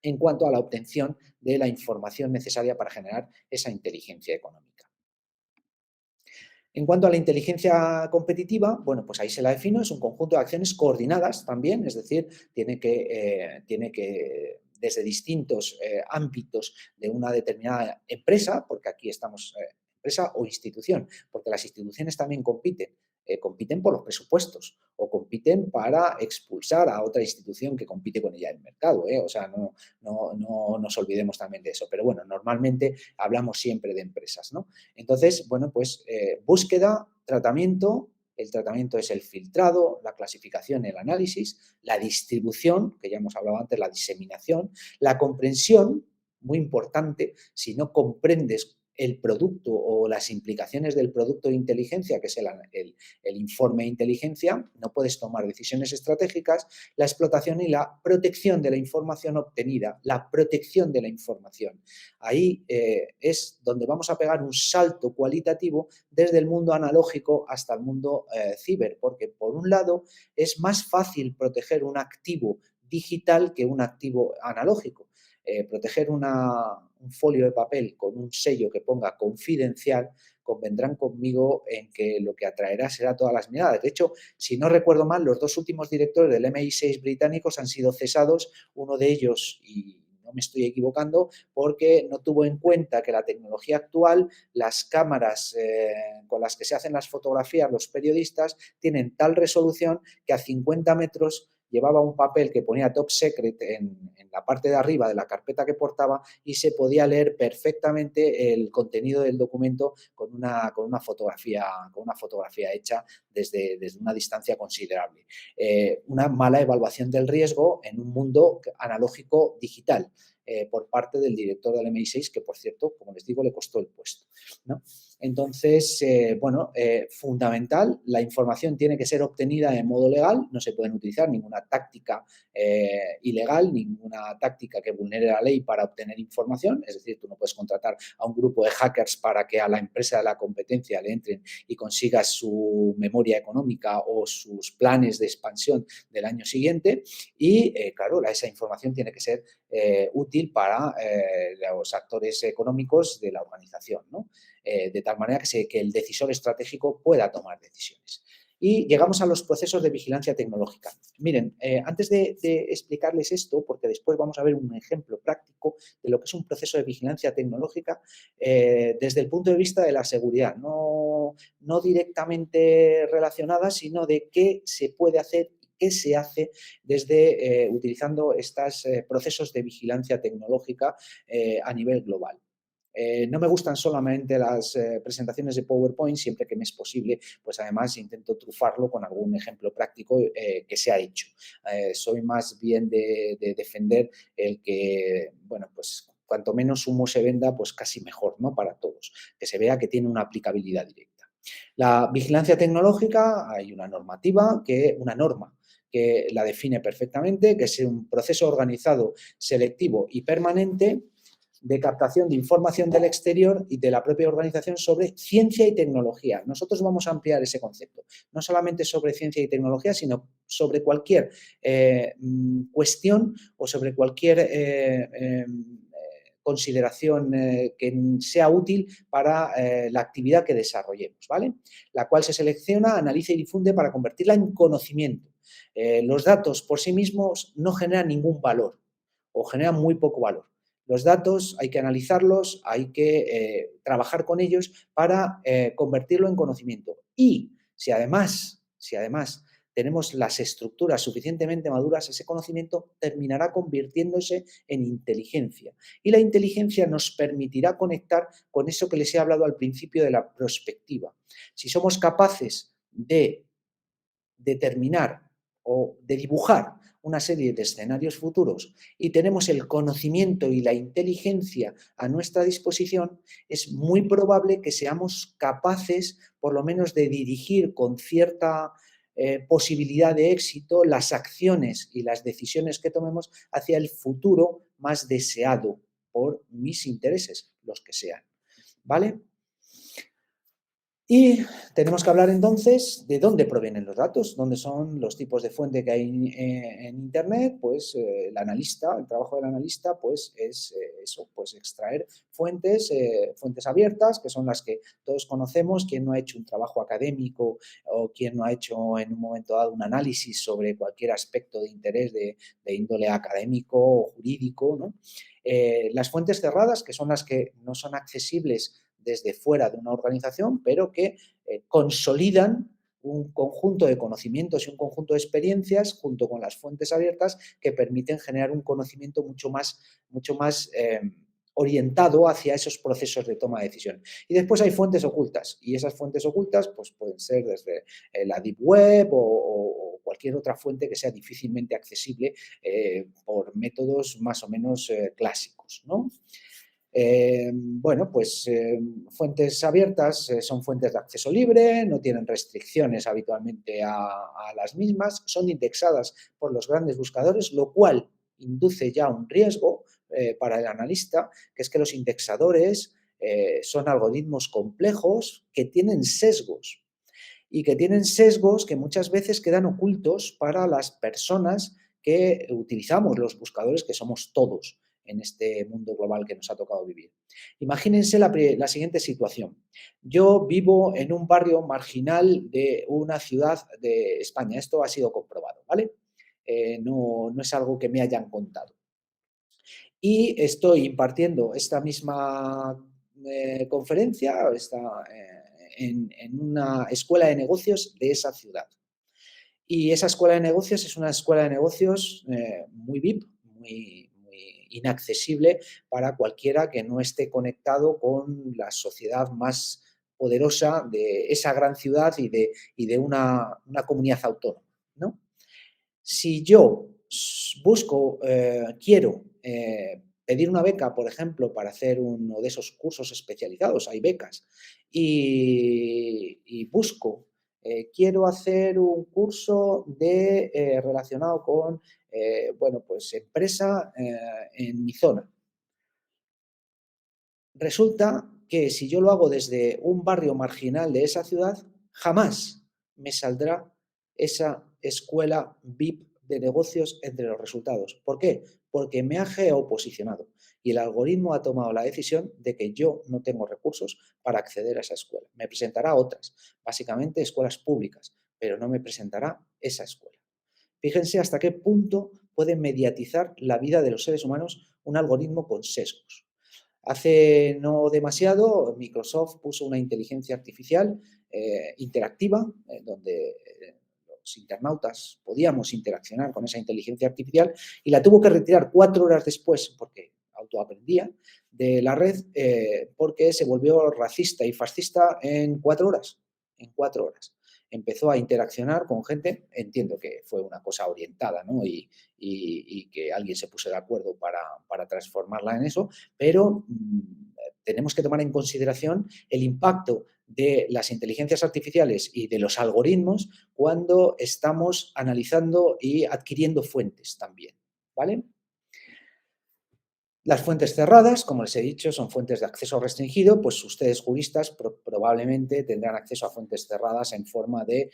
Speaker 2: en cuanto a la obtención de la información necesaria para generar esa inteligencia económica. En cuanto a la inteligencia competitiva, bueno, pues ahí se la defino, es un conjunto de acciones coordinadas también, es decir, tiene que desde distintos ámbitos de una determinada empresa, porque aquí estamos, empresa o institución, porque las instituciones también compiten por los presupuestos o compiten para expulsar a otra institución que compite con ella en el mercado, o sea, no nos olvidemos también de eso, pero bueno, normalmente hablamos siempre de empresas, ¿no? Entonces, bueno, pues búsqueda, tratamiento, el tratamiento es el filtrado, la clasificación, el análisis, la distribución, que ya hemos hablado antes, la diseminación, la comprensión, muy importante, si no comprendes el producto o las implicaciones del producto de inteligencia, que es el informe de inteligencia, no puedes tomar decisiones estratégicas, la explotación y la protección de la información obtenida, la protección de la información. Ahí es donde vamos a pegar un salto cualitativo desde el mundo analógico hasta el mundo ciber, porque por un lado es más fácil proteger un activo digital que un activo analógico. Proteger un folio de papel con un sello que ponga confidencial, convendrán conmigo en que lo que atraerá será todas las miradas. De hecho, si no recuerdo mal, los dos últimos directores del MI6 británicos han sido cesados, uno de ellos, y no me estoy equivocando, porque no tuvo en cuenta que la tecnología actual, las cámaras con las que se hacen las fotografías los periodistas, tienen tal resolución que a 50 metros llevaba un papel que ponía top secret en la parte de arriba de la carpeta que portaba y se podía leer perfectamente el contenido del documento con una fotografía hecha desde una distancia considerable. Una mala evaluación del riesgo en un mundo analógico digital por parte del director del MI6, que por cierto, como les digo, le costó el puesto, ¿no? Entonces, fundamental, la información tiene que ser obtenida de modo legal, no se pueden utilizar ninguna táctica ilegal, ninguna táctica que vulnere la ley para obtener información, es decir, tú no puedes contratar a un grupo de hackers para que a la empresa de la competencia le entren y consigas su memoria económica o sus planes de expansión del año siguiente y, claro, esa información tiene que ser útil para los actores económicos de la organización, ¿no? De tal manera que el decisor estratégico pueda tomar decisiones. Y llegamos a los procesos de vigilancia tecnológica. Miren, antes de explicarles esto, porque después vamos a ver un ejemplo práctico de lo que es un proceso de vigilancia tecnológica desde el punto de vista de la seguridad, no directamente relacionada, sino de qué se puede hacer, qué se hace desde utilizando estos procesos de vigilancia tecnológica a nivel global. No me gustan solamente las presentaciones de PowerPoint, siempre que me es posible, pues además intento trufarlo con algún ejemplo práctico que se ha hecho. Soy más bien de defender el que, bueno, pues cuanto menos humo se venda, pues casi mejor, ¿no? Para todos, que se vea que tiene una aplicabilidad directa. La vigilancia tecnológica, hay una norma que la define perfectamente, que es un proceso organizado, selectivo y permanente de captación de información del exterior y de la propia organización sobre ciencia y tecnología. Nosotros vamos a ampliar ese concepto, no solamente sobre ciencia y tecnología, sino sobre cualquier cuestión o sobre cualquier consideración que sea útil para la actividad que desarrollemos, ¿vale? La cual se selecciona, analiza y difunde para convertirla en conocimiento. Los datos por sí mismos no generan ningún valor o generan muy poco valor. Los datos hay que analizarlos, hay que trabajar con ellos para convertirlo en conocimiento. Y si además tenemos las estructuras suficientemente maduras, ese conocimiento terminará convirtiéndose en inteligencia. Y la inteligencia nos permitirá conectar con eso que les he hablado al principio de la prospectiva. Si somos capaces de determinar o de dibujar una serie de escenarios futuros y tenemos el conocimiento y la inteligencia a nuestra disposición, es muy probable que seamos capaces, por lo menos, de dirigir con cierta posibilidad de éxito las acciones y las decisiones que tomemos hacia el futuro más deseado por mis intereses, los que sean. ¿Vale? Y tenemos que hablar entonces de dónde provienen los datos, dónde son los tipos de fuente que hay en Internet. Pues el trabajo del analista pues es eso, pues extraer fuentes abiertas, que son las que todos conocemos. Quien no ha hecho un trabajo académico o quien no ha hecho en un momento dado un análisis sobre cualquier aspecto de interés de índole académico o jurídico, ¿no? Las fuentes cerradas, que son las que no son accesibles desde fuera de una organización, pero que consolidan un conjunto de conocimientos y un conjunto de experiencias junto con las fuentes abiertas que permiten generar un conocimiento mucho más orientado hacia esos procesos de toma de decisión. Y después hay fuentes ocultas, y esas fuentes ocultas pues, pueden ser desde la Deep Web o cualquier otra fuente que sea difícilmente accesible por métodos más o menos clásicos, ¿no? Bueno, pues fuentes abiertas son fuentes de acceso libre, no tienen restricciones habitualmente a las mismas, son indexadas por los grandes buscadores, lo cual induce ya un riesgo para el analista, que es que los indexadores son algoritmos complejos que tienen sesgos y que tienen sesgos que muchas veces quedan ocultos para las personas que utilizamos los buscadores, que somos todos en este mundo global que nos ha tocado vivir. Imagínense la siguiente situación. Yo vivo en un barrio marginal de una ciudad de España. Esto ha sido comprobado, ¿vale? No es algo que me hayan contado. Y estoy impartiendo esta misma conferencia en una escuela de negocios de esa ciudad. Y esa escuela de negocios es una escuela de negocios muy VIP, muy inaccesible para cualquiera que no esté conectado con la sociedad más poderosa de esa gran ciudad y de una comunidad autónoma, ¿no? Si yo quiero pedir una beca, por ejemplo, para hacer uno de esos cursos especializados, hay becas, y busco, quiero hacer un curso relacionado con, bueno, pues empresa en mi zona. Resulta que si yo lo hago desde un barrio marginal de esa ciudad, jamás me saldrá esa escuela VIP de negocios entre los resultados. ¿Por qué? Porque me ha geoposicionado y el algoritmo ha tomado la decisión de que yo no tengo recursos para acceder a esa escuela. Me presentará otras, básicamente escuelas públicas, pero no me presentará esa escuela. Fíjense hasta qué punto puede mediatizar la vida de los seres humanos un algoritmo con sesgos. Hace no demasiado, Microsoft puso una inteligencia artificial interactiva, donde los internautas podíamos interaccionar con esa inteligencia artificial y la tuvo que retirar 4 horas después, porque autoaprendía, de la red porque se volvió racista y fascista en 4 horas. En 4 horas. Empezó a interaccionar con gente, entiendo que fue una cosa orientada, ¿no? Y que alguien se puso de acuerdo para transformarla en eso, pero tenemos que tomar en consideración el impacto de las inteligencias artificiales y de los algoritmos cuando estamos analizando y adquiriendo fuentes también, ¿vale? Las fuentes cerradas, como les he dicho, son fuentes de acceso restringido, pues ustedes juristas probablemente tendrán acceso a fuentes cerradas en forma de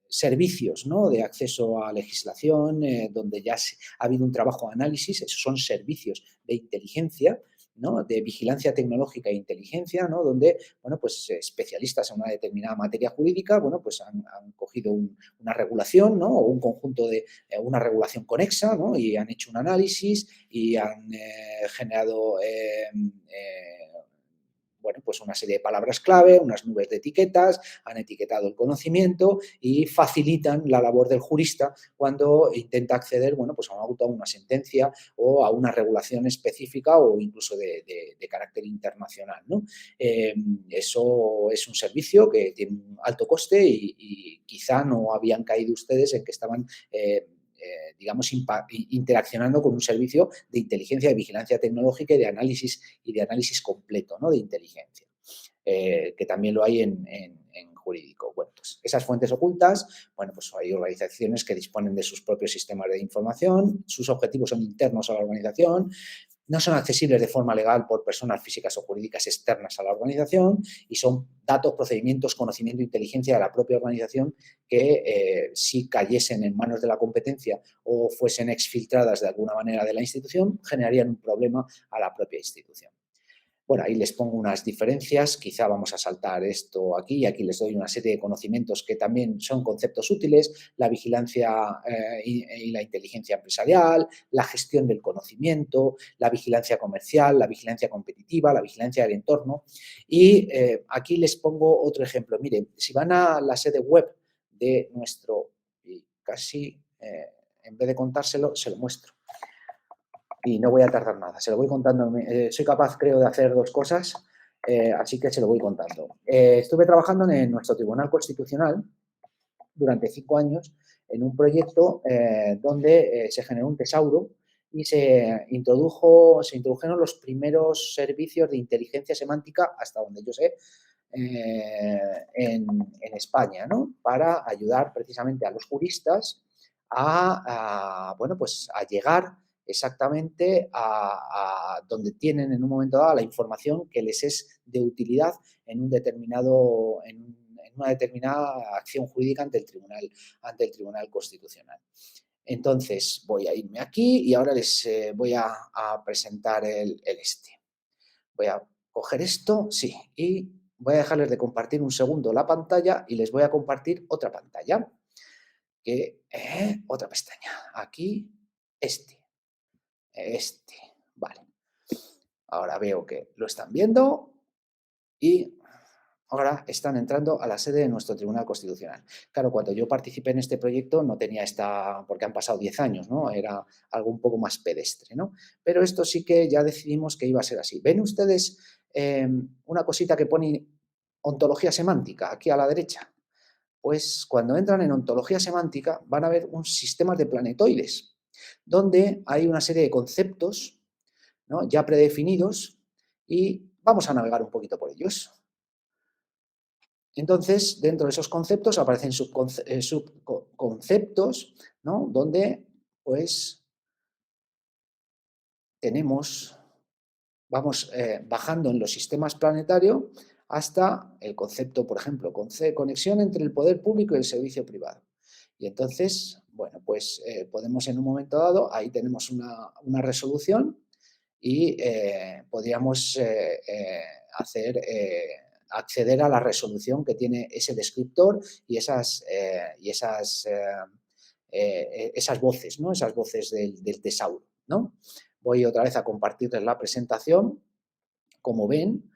Speaker 2: servicios, ¿no? De acceso a legislación, donde ya ha habido un trabajo de análisis, esos son servicios de inteligencia, ¿no? De vigilancia tecnológica e inteligencia, ¿no? Donde, bueno, pues especialistas en una determinada materia jurídica, bueno, pues han cogido una regulación, ¿no? O un conjunto de una regulación conexa, ¿no? Y han hecho un análisis y han generado bueno, pues una serie de palabras clave, unas nubes de etiquetas, han etiquetado el conocimiento y facilitan la labor del jurista cuando intenta acceder, bueno, pues a un auto, a una sentencia o a una regulación específica o incluso de carácter internacional, ¿no? Eso es un servicio que tiene un alto coste y quizá no habían caído ustedes en que estaban digamos, interaccionando con un servicio de inteligencia, de vigilancia tecnológica y de análisis completo, ¿no? De inteligencia, que también lo hay en jurídico. Bueno, pues esas fuentes ocultas, bueno, pues hay organizaciones que disponen de sus propios sistemas de información, sus objetivos son internos a la organización, no son accesibles de forma legal por personas físicas o jurídicas externas a la organización y son datos, procedimientos, conocimiento e inteligencia de la propia organización que si cayesen en manos de la competencia o fuesen exfiltradas de alguna manera de la institución, generarían un problema a la propia institución. Bueno, ahí les pongo unas diferencias, quizá vamos a saltar esto aquí y aquí les doy una serie de conocimientos que también son conceptos útiles, la vigilancia y la inteligencia empresarial, la gestión del conocimiento, la vigilancia comercial, la vigilancia competitiva, la vigilancia del entorno. Y aquí les pongo otro ejemplo. Miren, si van a la sede web de nuestro, y casi en vez de contárselo, se lo muestro y no voy a tardar nada. Se lo voy contando. Soy capaz, creo, de hacer 2 cosas, así que se lo voy contando. Estuve trabajando en nuestro Tribunal Constitucional durante 5 años en un proyecto donde se generó un tesauro y se introdujeron los primeros servicios de inteligencia semántica, hasta donde yo sé, en España, ¿no? Para ayudar precisamente a los juristas bueno, pues a llegar exactamente a donde tienen en un momento dado la información que les es de utilidad en un determinado, en una determinada acción jurídica ante el Tribunal Constitucional. Entonces, voy a irme aquí y ahora les voy a presentar el este. Voy a coger esto, sí, y voy a dejarles de compartir un segundo la pantalla y les voy a compartir otra pantalla, otra pestaña. Aquí, este, vale. Ahora veo que lo están viendo y ahora están entrando a la sede de nuestro Tribunal Constitucional. Claro, cuando yo participé en este proyecto no tenía porque han pasado 10 años, ¿no? Era algo un poco más pedestre, ¿no? Pero esto sí que ya decidimos que iba a ser así. ¿Ven ustedes una cosita que pone ontología semántica aquí a la derecha? Pues cuando entran en ontología semántica van a ver un sistema de planetoides, donde hay una serie de conceptos, ¿no? Ya predefinidos y vamos a navegar un poquito por ellos. Entonces, dentro de esos conceptos aparecen subconceptos, ¿no? Donde, pues, vamos bajando en los sistemas planetarios hasta el concepto, por ejemplo, conexión entre el poder público y el servicio privado. Y entonces, bueno, pues podemos en un momento dado, ahí tenemos una resolución y podríamos acceder a la resolución que tiene ese descriptor y esas voces, ¿no? Esas voces del tesauro, ¿no? Voy otra vez a compartirles la presentación. Como ven,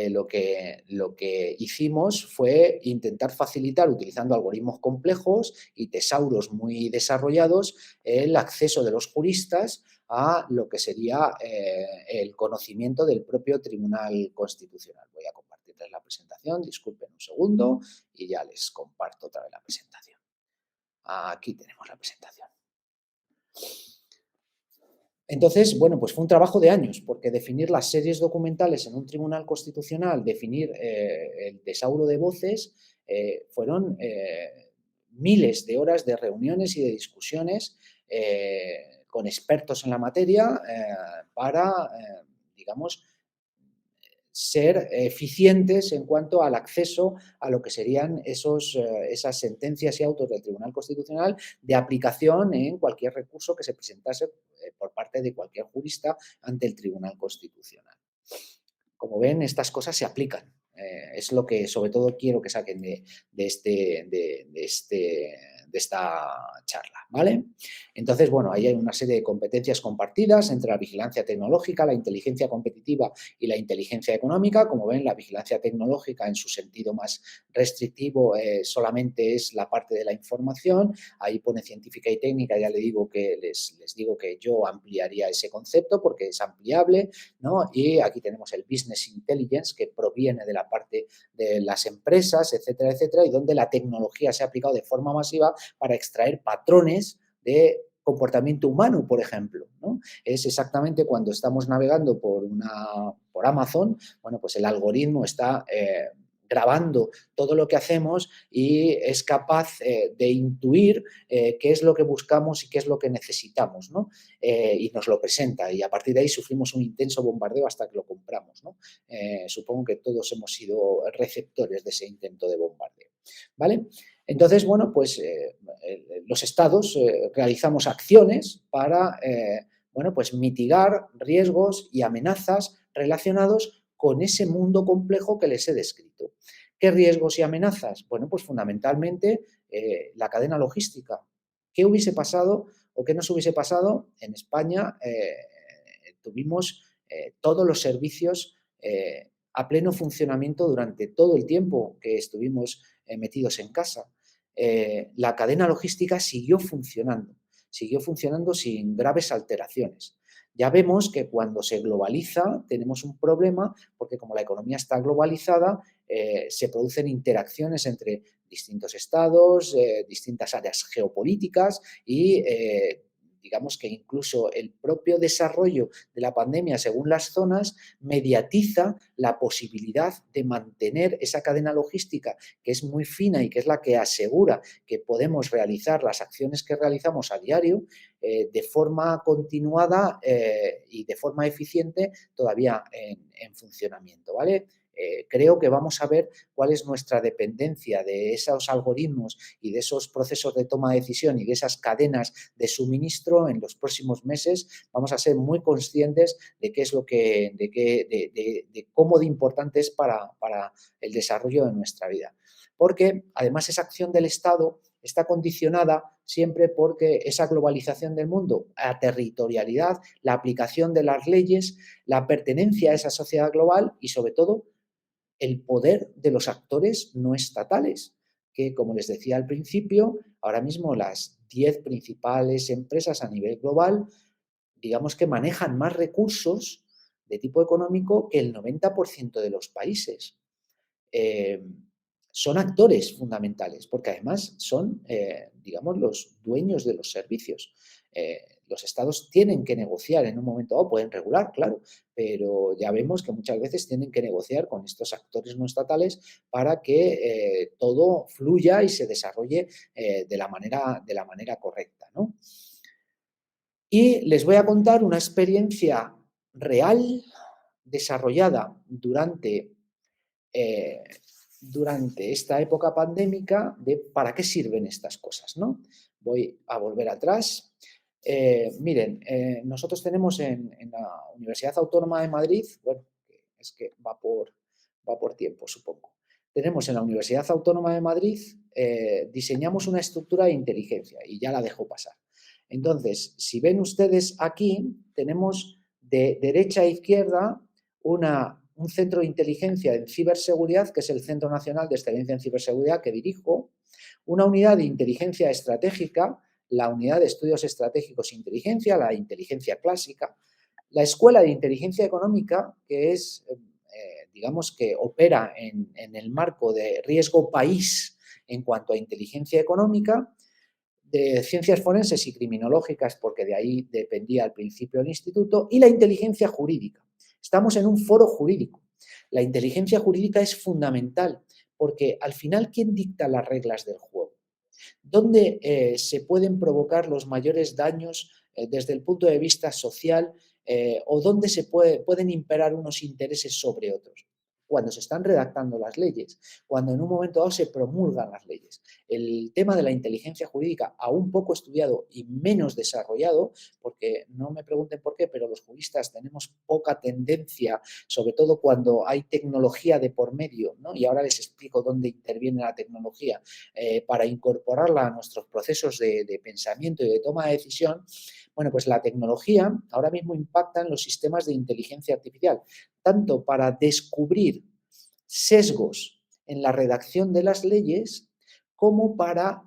Speaker 2: lo que hicimos fue intentar facilitar, utilizando algoritmos complejos y tesauros muy desarrollados, el acceso de los juristas a lo que sería el conocimiento del propio Tribunal Constitucional. Voy a compartirles la presentación, disculpen un segundo y ya les comparto otra vez la presentación. Aquí tenemos la presentación. Entonces, bueno, pues fue un trabajo de años, porque definir las series documentales en un tribunal constitucional, definir el tesauro de voces, fueron miles de horas de reuniones y de discusiones con expertos en la materia para, digamos, ser eficientes en cuanto al acceso a lo que serían esas sentencias y autos del Tribunal Constitucional de aplicación en cualquier recurso que se presentase por parte de cualquier jurista ante el Tribunal Constitucional. Como ven, estas cosas se aplican. Es lo que sobre todo quiero que saquen de esta charla, ¿vale? Entonces, bueno, ahí hay una serie de competencias compartidas entre la vigilancia tecnológica, la inteligencia competitiva y la inteligencia económica. Como ven, la vigilancia tecnológica en su sentido más restrictivo solamente es la parte de la información. Ahí pone científica y técnica, ya les digo que yo ampliaría ese concepto porque es ampliable, ¿no? Y aquí tenemos el business intelligence, que proviene de la parte de las empresas, etcétera, etcétera, y donde la tecnología se ha aplicado de forma masiva para extraer patrones de comportamiento humano, por ejemplo, ¿no? Es exactamente cuando estamos navegando por Amazon, bueno, pues el algoritmo está grabando todo lo que hacemos y es capaz de intuir qué es lo que buscamos y qué es lo que necesitamos, ¿no? Y nos lo presenta, y a partir de ahí sufrimos un intenso bombardeo hasta que lo compramos, ¿no? Supongo que todos hemos sido receptores de ese intento de bombardeo, ¿vale? Entonces, bueno, pues los estados realizamos acciones para, bueno, pues mitigar riesgos y amenazas relacionados con ese mundo complejo que les he descrito. ¿Qué riesgos y amenazas? Bueno, pues fundamentalmente la cadena logística. ¿Qué hubiese pasado o qué nos hubiese pasado? En España tuvimos todos los servicios a pleno funcionamiento durante todo el tiempo que estuvimos metidos en casa. La cadena logística siguió funcionando sin graves alteraciones. Ya vemos que cuando se globaliza tenemos un problema porque como la economía está globalizada, se producen interacciones entre distintos estados, distintas áreas geopolíticas y digamos que incluso el propio desarrollo de la pandemia según las zonas mediatiza la posibilidad de mantener esa cadena logística que es muy fina y que es la que asegura que podemos realizar las acciones que realizamos a diario de forma continuada y de forma eficiente todavía en funcionamiento, ¿vale? Creo que vamos a ver cuál es nuestra dependencia de esos algoritmos y de esos procesos de toma de decisión y de esas cadenas de suministro en los próximos meses. Vamos a ser muy conscientes de qué es lo que, de cómo de importante es para el desarrollo de nuestra vida. Porque además esa acción del Estado está condicionada siempre porque esa globalización del mundo, la territorialidad, la aplicación de las leyes, la pertenencia a esa sociedad global y sobre todo el poder de los actores no estatales, que como les decía al principio, ahora mismo las 10 principales empresas a nivel global, digamos que manejan más recursos de tipo económico que el 90% de los países. Son actores fundamentales, porque además son, digamos, los dueños de los servicios. Los estados tienen que negociar en un momento dado, pueden regular, claro, pero ya vemos que muchas veces tienen que negociar con estos actores no estatales para que todo fluya y se desarrolle de la manera correcta, ¿no? Y les voy a contar una experiencia real desarrollada durante esta época pandémica de para qué sirven estas cosas, ¿no? Voy a volver atrás. Miren, nosotros tenemos en la Universidad Autónoma de Madrid, bueno, es que va por tiempo, supongo. Tenemos en la Universidad Autónoma de Madrid, diseñamos una estructura de inteligencia y ya la dejo pasar. Entonces, si ven ustedes aquí, tenemos de derecha a izquierda una un centro de inteligencia en ciberseguridad, que es el Centro Nacional de Excelencia en Ciberseguridad, que dirijo, una unidad de inteligencia estratégica, la unidad de estudios estratégicos e inteligencia, la inteligencia clásica, la Escuela de Inteligencia Económica, que es, digamos, que opera en el marco de riesgo país en cuanto a inteligencia económica, de ciencias forenses y criminológicas, porque de ahí dependía al principio el instituto, y la inteligencia jurídica. Estamos en un foro jurídico. La inteligencia jurídica es fundamental, porque al final, ¿quién dicta las reglas del juego? ¿Dónde se pueden provocar los mayores daños desde el punto de vista social o dónde pueden imperar unos intereses sobre otros? Cuando se están redactando las leyes, cuando en un momento dado se promulgan las leyes. El tema de la inteligencia jurídica, aún poco estudiado y menos desarrollado, porque no me pregunten por qué, pero los juristas tenemos poca tendencia, sobre todo cuando hay tecnología de por medio, ¿no? Y ahora les explico dónde interviene la tecnología para incorporarla a nuestros procesos de pensamiento y de toma de decisión. Bueno, pues la tecnología ahora mismo impacta en los sistemas de inteligencia artificial, tanto para descubrir sesgos en la redacción de las leyes como para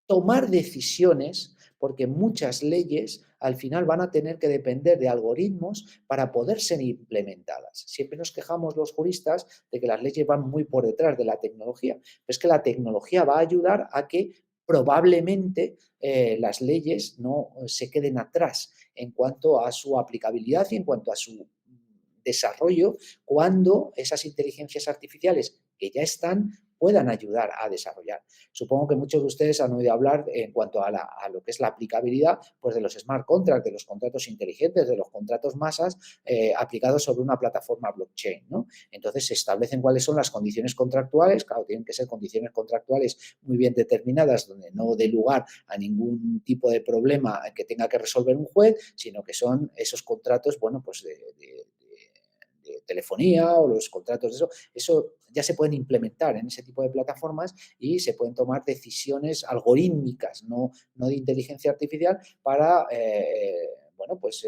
Speaker 2: tomar decisiones, porque muchas leyes al final van a tener que depender de algoritmos para poder ser implementadas. Siempre nos quejamos los juristas de que las leyes van muy por detrás de la tecnología, pero es que la tecnología va a ayudar a que probablemente las leyes no se queden atrás en cuanto a su aplicabilidad y en cuanto a su desarrollo cuando esas inteligencias artificiales que ya están puedan ayudar a desarrollar. Supongo que muchos de ustedes han oído hablar en cuanto a lo que es la aplicabilidad pues de los smart contracts, de los contratos inteligentes, de los contratos masas aplicados sobre una plataforma blockchain, ¿no? Entonces se establecen cuáles son las condiciones contractuales, claro, tienen que ser condiciones contractuales muy bien determinadas, donde no dé lugar a ningún tipo de problema que tenga que resolver un juez, sino que son esos contratos, bueno, pues de telefonía o los contratos de eso ya se pueden implementar en ese tipo de plataformas y se pueden tomar decisiones algorítmicas, no de inteligencia artificial, para bueno, pues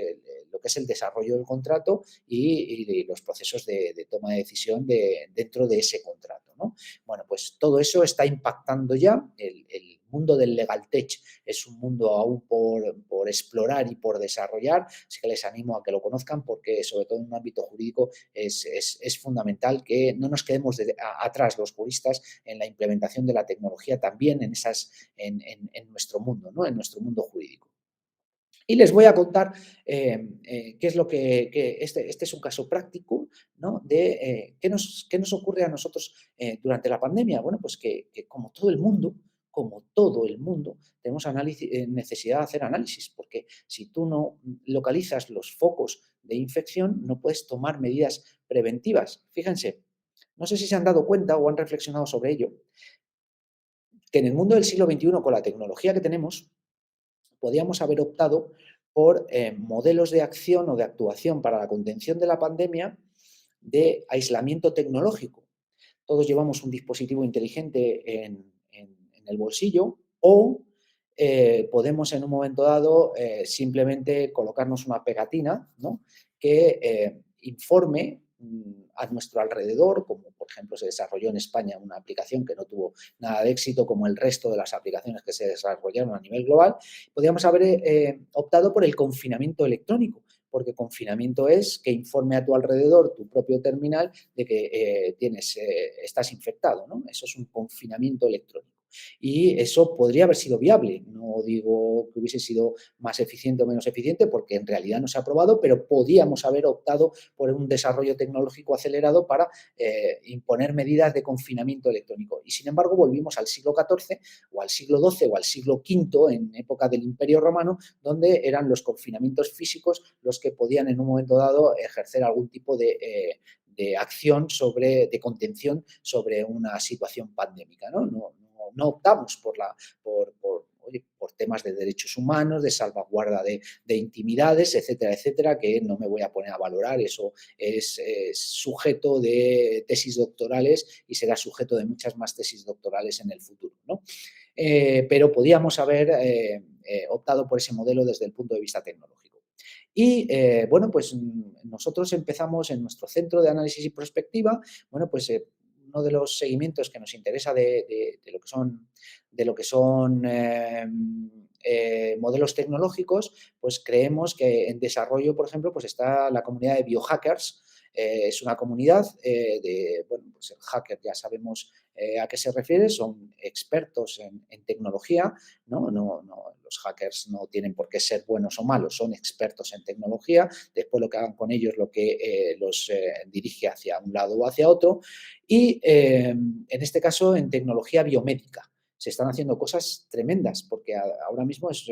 Speaker 2: lo que es el desarrollo del contrato y los procesos de toma de decisión dentro de ese contrato, ¿no? Bueno, pues todo eso está impactando ya. El mundo del legal tech es un mundo aún por explorar y por desarrollar, así que les animo a que lo conozcan porque sobre todo en un ámbito jurídico es fundamental que no nos quedemos atrás los juristas en la implementación de la tecnología también en nuestro mundo, ¿no? En nuestro mundo jurídico. Y les voy a contar qué es lo que este es un caso práctico, ¿no? De qué nos ocurre a nosotros durante la pandemia. Bueno, pues que como todo el mundo, tenemos necesidad de hacer análisis, porque si tú no localizas los focos de infección, no puedes tomar medidas preventivas. Fíjense, no sé si se han dado cuenta o han reflexionado sobre ello, que en el mundo del siglo XXI, con la tecnología que tenemos, podíamos haber optado por modelos de acción o de actuación para la contención de la pandemia de aislamiento tecnológico. Todos llevamos un dispositivo inteligente en el bolsillo o podemos en un momento dado simplemente colocarnos una pegatina, ¿no? Que informe a nuestro alrededor, como por ejemplo se desarrolló en España una aplicación que no tuvo nada de éxito como el resto de las aplicaciones que se desarrollaron a nivel global. Podríamos haber optado por el confinamiento electrónico, porque confinamiento es que informe a tu alrededor, tu propio terminal, de que estás infectado, ¿no? Eso es un confinamiento electrónico. Y eso podría haber sido viable. No digo que hubiese sido más eficiente o menos eficiente, porque en realidad no se ha probado, pero podíamos haber optado por un desarrollo tecnológico acelerado para imponer medidas de confinamiento electrónico. Y sin embargo, volvimos al siglo XIV o al siglo XII o al siglo V, en época del Imperio Romano, donde eran los confinamientos físicos los que podían en un momento dado ejercer algún tipo de acción de contención sobre una situación pandémica, ¿no? No optamos por temas de derechos humanos, de salvaguarda de intimidades, etcétera, etcétera, que no me voy a poner a valorar. Eso es sujeto de tesis doctorales y será sujeto de muchas más tesis doctorales en el futuro, ¿no? Pero podíamos haber optado por ese modelo desde el punto de vista tecnológico. Y, bueno, pues nosotros empezamos en nuestro centro de análisis y prospectiva, bueno, pues uno de los seguimientos que nos interesa de lo que son modelos tecnológicos, pues creemos que en desarrollo, por ejemplo, pues está la comunidad de biohackers. Es una comunidad bueno, pues el hacker ya sabemos a qué se refiere, son expertos en tecnología, ¿no? Los hackers no tienen por qué ser buenos o malos, son expertos en tecnología, después lo que hagan con ellos lo que los dirige hacia un lado o hacia otro, y en este caso en tecnología biomédica. Se están haciendo cosas tremendas, porque ahora mismo es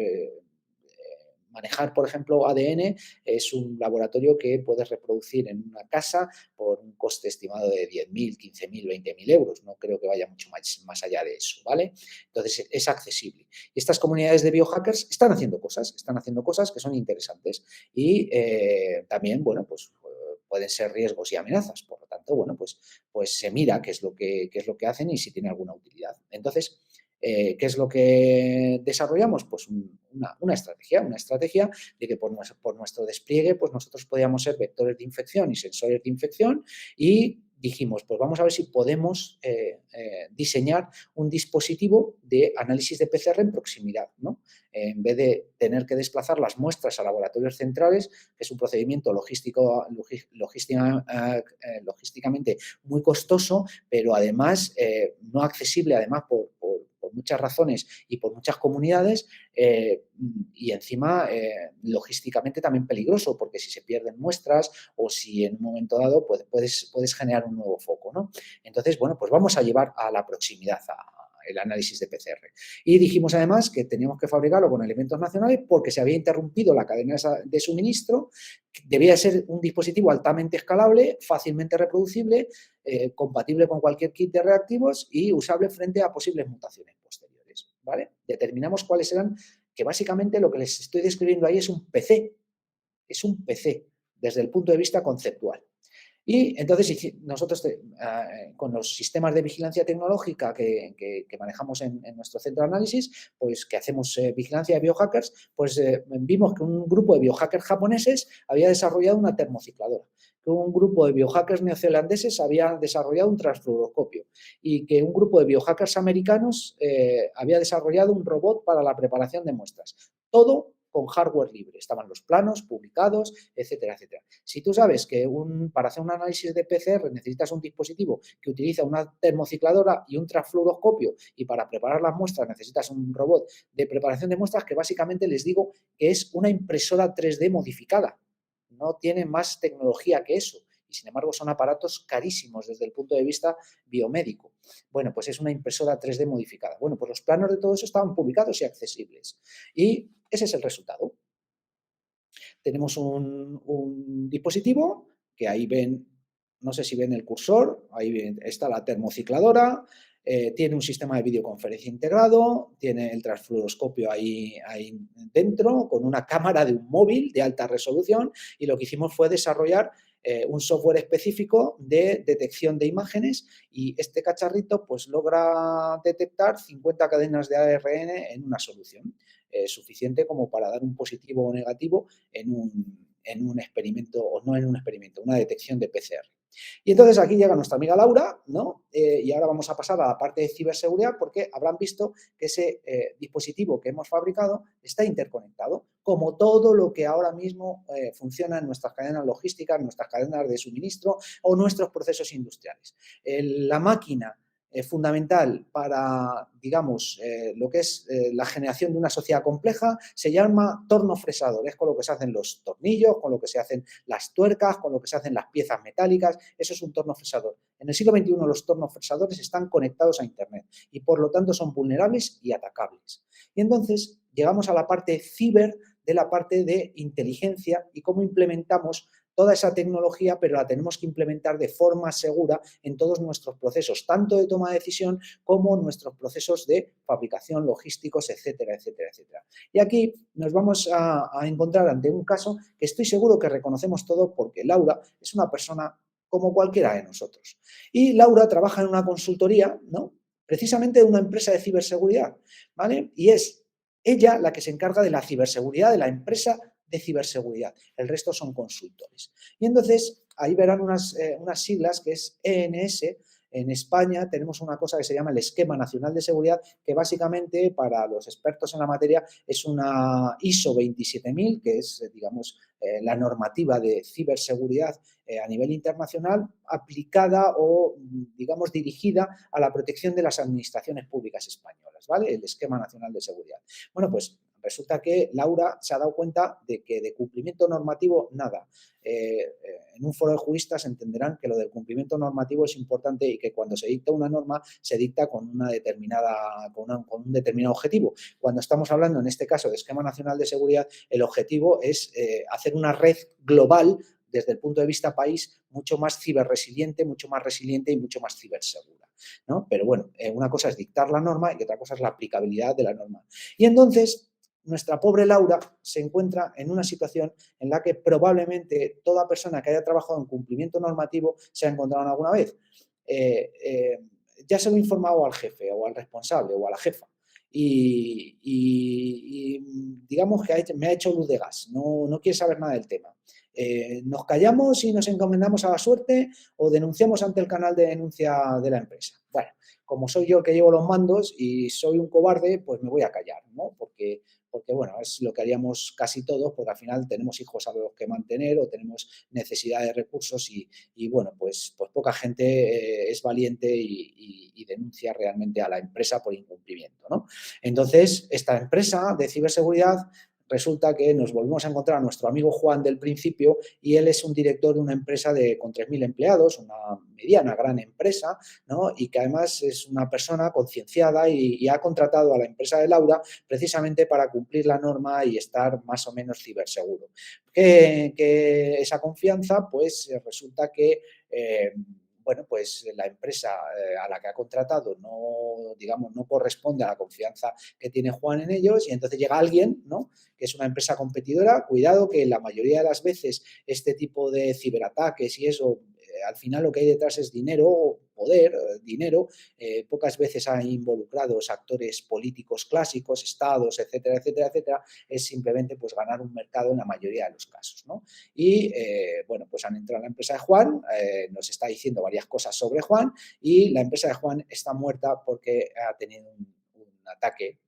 Speaker 2: manejar, por ejemplo, ADN es un laboratorio que puedes reproducir en una casa por un coste estimado de 10.000, 15.000, 20.000 euros. No creo que vaya mucho más allá de eso, ¿vale? Entonces, es accesible. Y estas comunidades de biohackers están haciendo cosas que son interesantes. Y también, bueno, pues pueden ser riesgos y amenazas. Por lo tanto, bueno, pues se mira qué es lo que hacen y si tiene alguna utilidad. Entonces, ¿qué es lo que desarrollamos? Pues una estrategia de que por nuestro despliegue pues nosotros podíamos ser vectores de infección y sensores de infección y dijimos, pues vamos a ver si podemos diseñar un dispositivo de análisis de PCR en proximidad, ¿no? En vez de tener que desplazar las muestras a laboratorios centrales, que es un procedimiento logísticamente muy costoso, pero además no accesible, además por muchas razones y por muchas comunidades, y encima logísticamente también peligroso, porque si se pierden muestras o si en un momento dado puedes generar un nuevo foco, ¿no? Entonces, bueno, pues vamos a llevar a la proximidad el análisis de PCR. Y dijimos además que teníamos que fabricarlo con elementos nacionales porque se había interrumpido la cadena de suministro, debía ser un dispositivo altamente escalable, fácilmente reproducible, compatible con cualquier kit de reactivos y usable frente a posibles mutaciones posteriores, ¿vale? Determinamos cuáles eran, que básicamente lo que les estoy describiendo ahí es un PC desde el punto de vista conceptual. Y entonces nosotros con los sistemas de vigilancia tecnológica que manejamos en nuestro centro de análisis, pues que hacemos vigilancia de biohackers, pues vimos que un grupo de biohackers japoneses había desarrollado una termocicladora, que un grupo de biohackers neozelandeses había desarrollado un transfluoroscopio y que un grupo de biohackers americanos había desarrollado un robot para la preparación de muestras. Todo con hardware libre. Estaban los planos publicados, etcétera, etcétera. Si tú sabes que para hacer un análisis de PCR necesitas un dispositivo que utiliza una termocicladora y un transfluoroscopio y para preparar las muestras necesitas un robot de preparación de muestras que básicamente les digo que es una impresora 3D modificada. No tiene más tecnología que eso. Y sin embargo son aparatos carísimos desde el punto de vista biomédico. Bueno, pues es una impresora 3D modificada. Bueno, pues los planos de todo eso estaban publicados y accesibles. Y ese es el resultado. Tenemos un dispositivo que ahí ven, no sé si ven el cursor, ahí está la termocicladora, tiene un sistema de videoconferencia integrado, tiene el transfluoroscopio ahí dentro, con una cámara de un móvil de alta resolución, y lo que hicimos fue desarrollar un software específico de detección de imágenes, y este cacharrito pues logra detectar 50 cadenas de ARN en una solución, suficiente como para dar un positivo o negativo en un experimento, o no en un experimento, una detección de PCR. Y entonces aquí llega nuestra amiga Laura, ¿no? Y ahora vamos a pasar a la parte de ciberseguridad, porque habrán visto que ese dispositivo que hemos fabricado está interconectado, como todo lo que ahora mismo funciona en nuestras cadenas logísticas, nuestras cadenas de suministro o nuestros procesos industriales. La máquina fundamental para, digamos, lo que es la generación de una sociedad compleja se llama torno fresador. Es con lo que se hacen los tornillos, con lo que se hacen las tuercas, con lo que se hacen las piezas metálicas. Eso es un torno fresador. En el siglo XXI los tornos fresadores están conectados a Internet y por lo tanto son vulnerables y atacables. Y entonces llegamos a la parte ciber, de la parte de inteligencia y cómo implementamos toda esa tecnología, pero la tenemos que implementar de forma segura en todos nuestros procesos, tanto de toma de decisión como nuestros procesos de fabricación, logísticos, etcétera, etcétera, etcétera. Y aquí nos vamos a encontrar ante un caso que estoy seguro que reconocemos todos, porque Laura es una persona como cualquiera de nosotros. Y Laura trabaja en una consultoría, ¿no? Precisamente de una empresa de ciberseguridad, ¿vale? Y es ella la que se encarga de la ciberseguridad de la empresa de ciberseguridad. El resto son consultores. Y entonces, ahí verán unas siglas que es ENS. En España tenemos una cosa que se llama el Esquema Nacional de Seguridad, que básicamente para los expertos en la materia es una ISO 27000, que es, digamos, la normativa de ciberseguridad a nivel internacional, aplicada o, digamos, dirigida a la protección de las administraciones públicas españolas, ¿vale? El Esquema Nacional de Seguridad. Bueno, pues resulta que Laura se ha dado cuenta de que de cumplimiento normativo, nada. En un foro de juristas entenderán que lo del cumplimiento normativo es importante y que cuando se dicta una norma se dicta con un determinado objetivo. Cuando estamos hablando, en este caso, de Esquema Nacional de Seguridad, el objetivo es hacer una red global desde el punto de vista país mucho más ciberresiliente, mucho más resiliente y mucho más cibersegura, ¿no? Pero bueno, una cosa es dictar la norma y otra cosa es la aplicabilidad de la norma. Y entonces, nuestra pobre Laura se encuentra en una situación en la que probablemente toda persona que haya trabajado en cumplimiento normativo se ha encontrado alguna vez. Ya se lo he informado al jefe o al responsable o a la jefa y digamos que me ha hecho luz de gas, no quiere saber nada del tema. ¿Nos callamos y nos encomendamos a la suerte o denunciamos ante el canal de denuncia de la empresa? Bueno, como soy yo el que llevo los mandos y soy un cobarde, pues me voy a callar, ¿no? Porque bueno, es lo que haríamos casi todos, porque al final tenemos hijos a los que mantener o tenemos necesidad de recursos y bueno, pues poca gente es valiente y denuncia realmente a la empresa por incumplimiento, ¿no? Entonces, esta empresa de ciberseguridad resulta que nos volvemos a encontrar a nuestro amigo Juan del principio y él es un director de una empresa con 3.000 empleados, una mediana, gran empresa, ¿no? Y que además es una persona concienciada y ha contratado a la empresa de Laura precisamente para cumplir la norma y estar más o menos ciberseguro. Que esa confianza, pues resulta que bueno, pues la empresa a la que ha contratado no corresponde a la confianza que tiene Juan en ellos y entonces llega alguien, ¿no? Que es una empresa competidora. Cuidado que la mayoría de las veces este tipo de ciberataques y eso, al final lo que hay detrás es dinero, poder, dinero. Pocas veces hay involucrados actores políticos clásicos, estados, etcétera, etcétera, etcétera. Es simplemente pues ganar un mercado en la mayoría de los casos, ¿no? Y bueno, pues han entrado en la empresa de Juan, nos está diciendo varias cosas sobre Juan y la empresa de Juan está muerta porque ha tenido un ataque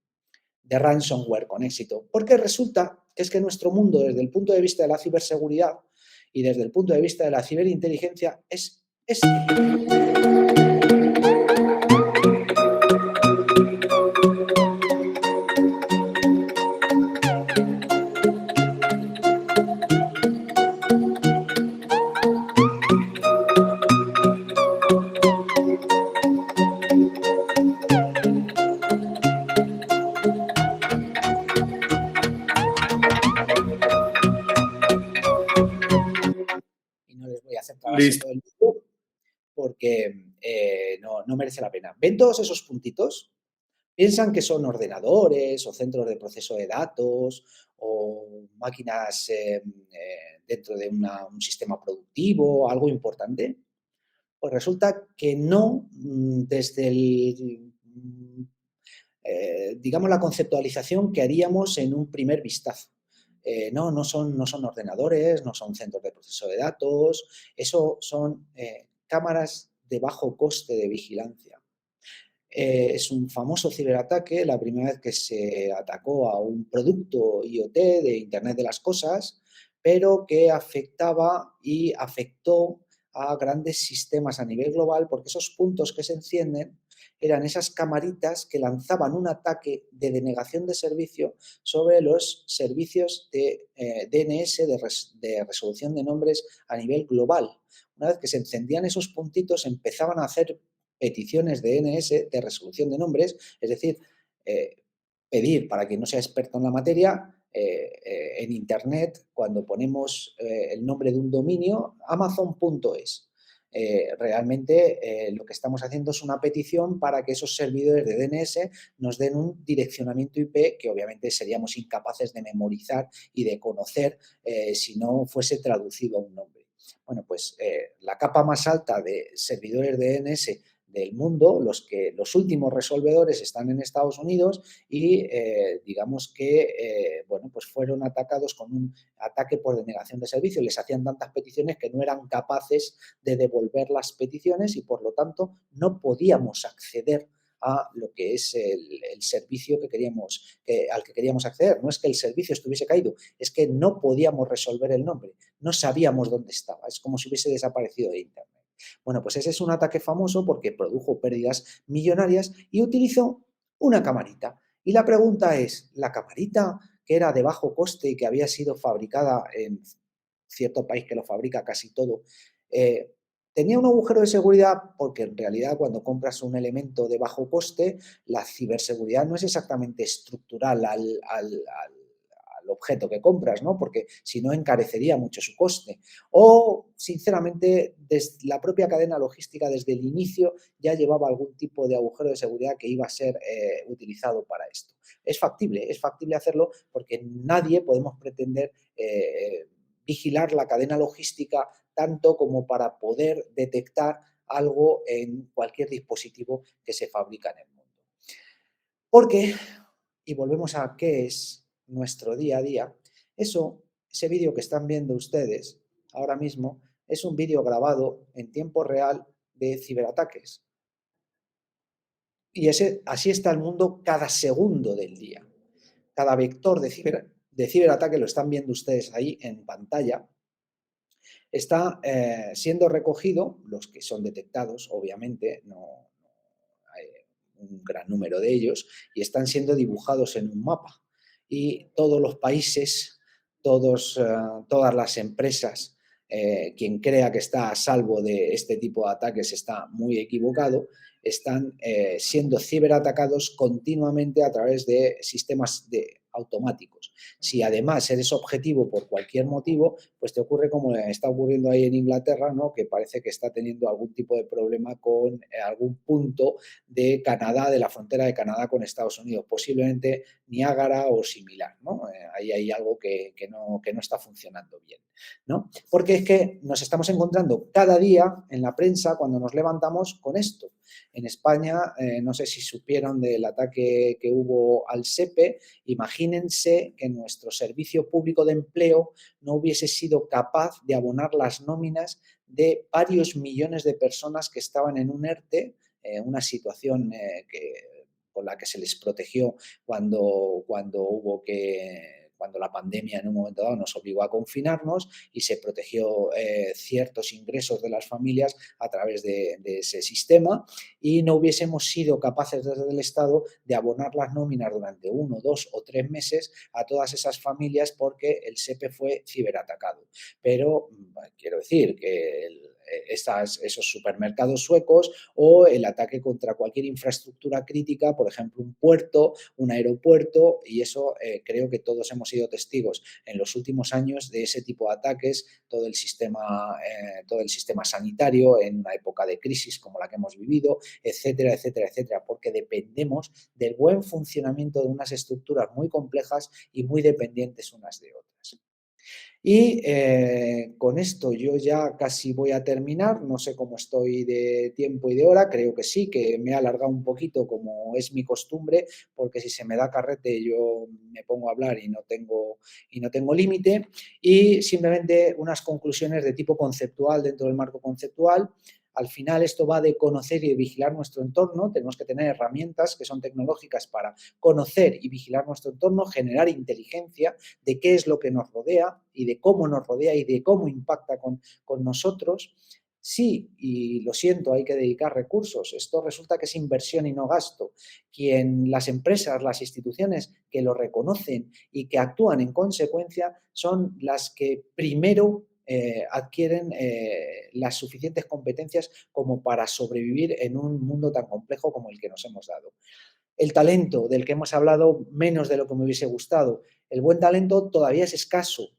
Speaker 2: de ransomware con éxito. Porque resulta que es que nuestro mundo, desde el punto de vista de la ciberseguridad y desde el punto de vista de la ciberinteligencia, es este. Listo. Porque no merece la pena. ¿Ven todos esos puntitos? Piensan que son ordenadores o centros de proceso de datos o máquinas dentro de un sistema productivo, algo importante. Pues resulta que no, desde digamos, la conceptualización que haríamos en un primer vistazo. No son ordenadores, no son centros de proceso de datos, eso son cámaras de bajo coste de vigilancia. Es un famoso ciberataque, la primera vez que se atacó a un producto IoT de Internet de las Cosas, pero que afectaba y afectó a grandes sistemas a nivel global porque esos puntos que se encienden eran esas camaritas que lanzaban un ataque de denegación de servicio sobre los servicios de DNS, de resolución de nombres a nivel global. Una vez que se encendían esos puntitos, empezaban a hacer peticiones de DNS, de resolución de nombres, es decir, pedir, para quien no sea experto en la materia, en Internet, cuando ponemos el nombre de un dominio, amazon.es. Realmente lo que estamos haciendo es una petición para que esos servidores de DNS nos den un direccionamiento IP que obviamente seríamos incapaces de memorizar y de conocer si no fuese traducido a un nombre. Bueno, pues la capa más alta de servidores de DNS del mundo, los últimos resolvedores están en Estados Unidos y digamos que bueno, pues fueron atacados con un ataque por denegación de servicio. Les hacían tantas peticiones que no eran capaces de devolver las peticiones y por lo tanto no podíamos acceder a lo que es el servicio al que queríamos acceder. No es que el servicio estuviese caído, es que no podíamos resolver el nombre, no sabíamos dónde estaba, es como si hubiese desaparecido de Internet. Bueno, pues ese es un ataque famoso porque produjo pérdidas millonarias y utilizó una camarita. Y la pregunta es, ¿la camarita que era de bajo coste y que había sido fabricada en cierto país que lo fabrica casi todo, tenía un agujero de seguridad? Porque en realidad cuando compras un elemento de bajo coste, la ciberseguridad no es exactamente estructural al objeto que compras, ¿no? Porque si no encarecería mucho su coste. O, sinceramente, desde la propia cadena logística desde el inicio ya llevaba algún tipo de agujero de seguridad que iba a ser utilizado para esto. Es factible hacerlo porque nadie podemos pretender vigilar la cadena logística tanto como para poder detectar algo en cualquier dispositivo que se fabrica en el mundo. Porque, y volvemos a qué es nuestro día a día, ese vídeo que están viendo ustedes ahora mismo es un vídeo grabado en tiempo real de ciberataques. Y así está el mundo cada segundo del día. Cada vector de ciberataque, lo están viendo ustedes ahí en pantalla, está siendo recogido, los que son detectados, obviamente, no hay un gran número de ellos, y están siendo dibujados en un mapa. Y todos los países, todas las empresas, quien crea que está a salvo de este tipo de ataques está muy equivocado, están siendo ciberatacados continuamente a través de sistemas automáticos. Si además eres objetivo por cualquier motivo, pues te ocurre como está ocurriendo ahí en Inglaterra, ¿no? Que parece que está teniendo algún tipo de problema con algún punto de Canadá, de la frontera de Canadá con Estados Unidos, posiblemente Niágara o similar, ¿no? Ahí hay algo que no está funcionando bien, ¿no? Porque es que nos estamos encontrando cada día en la prensa cuando nos levantamos con esto. En España, no sé si supieron del ataque que hubo al SEPE. Imagínense que nuestro servicio público de empleo no hubiese sido capaz de abonar las nóminas de varios millones de personas que estaban en un ERTE, una situación con la que se les protegió cuando la pandemia en un momento dado nos obligó a confinarnos y se protegió ciertos ingresos de las familias a través de ese sistema, y no hubiésemos sido capaces desde el Estado de abonar las nóminas durante 1, 2 o 3 meses a todas esas familias porque el SEPE fue ciberatacado. Pero quiero decir que esos supermercados suecos o el ataque contra cualquier infraestructura crítica, por ejemplo, un puerto, un aeropuerto, y eso creo que todos hemos sido testigos en los últimos años de ese tipo de ataques, todo el sistema sanitario en una época de crisis como la que hemos vivido, etcétera, etcétera, etcétera, porque dependemos del buen funcionamiento de unas estructuras muy complejas y muy dependientes unas de otras. Y con esto yo ya casi voy a terminar, no sé cómo estoy de tiempo y de hora, creo que sí, que me he alargado un poquito como es mi costumbre, porque si se me da carrete yo me pongo a hablar y no tengo límite, y simplemente unas conclusiones de tipo conceptual dentro del marco conceptual. Al final esto va de conocer y de vigilar nuestro entorno, tenemos que tener herramientas que son tecnológicas para conocer y vigilar nuestro entorno, generar inteligencia de qué es lo que nos rodea y de cómo nos rodea y de cómo impacta con nosotros. Sí, y lo siento, hay que dedicar recursos. Esto resulta que es inversión y no gasto. Las empresas, las instituciones que lo reconocen y que actúan en consecuencia son las que primero adquieren las suficientes competencias como para sobrevivir en un mundo tan complejo como el que nos hemos dado. El talento, del que hemos hablado menos de lo que me hubiese gustado. El buen talento todavía es escaso.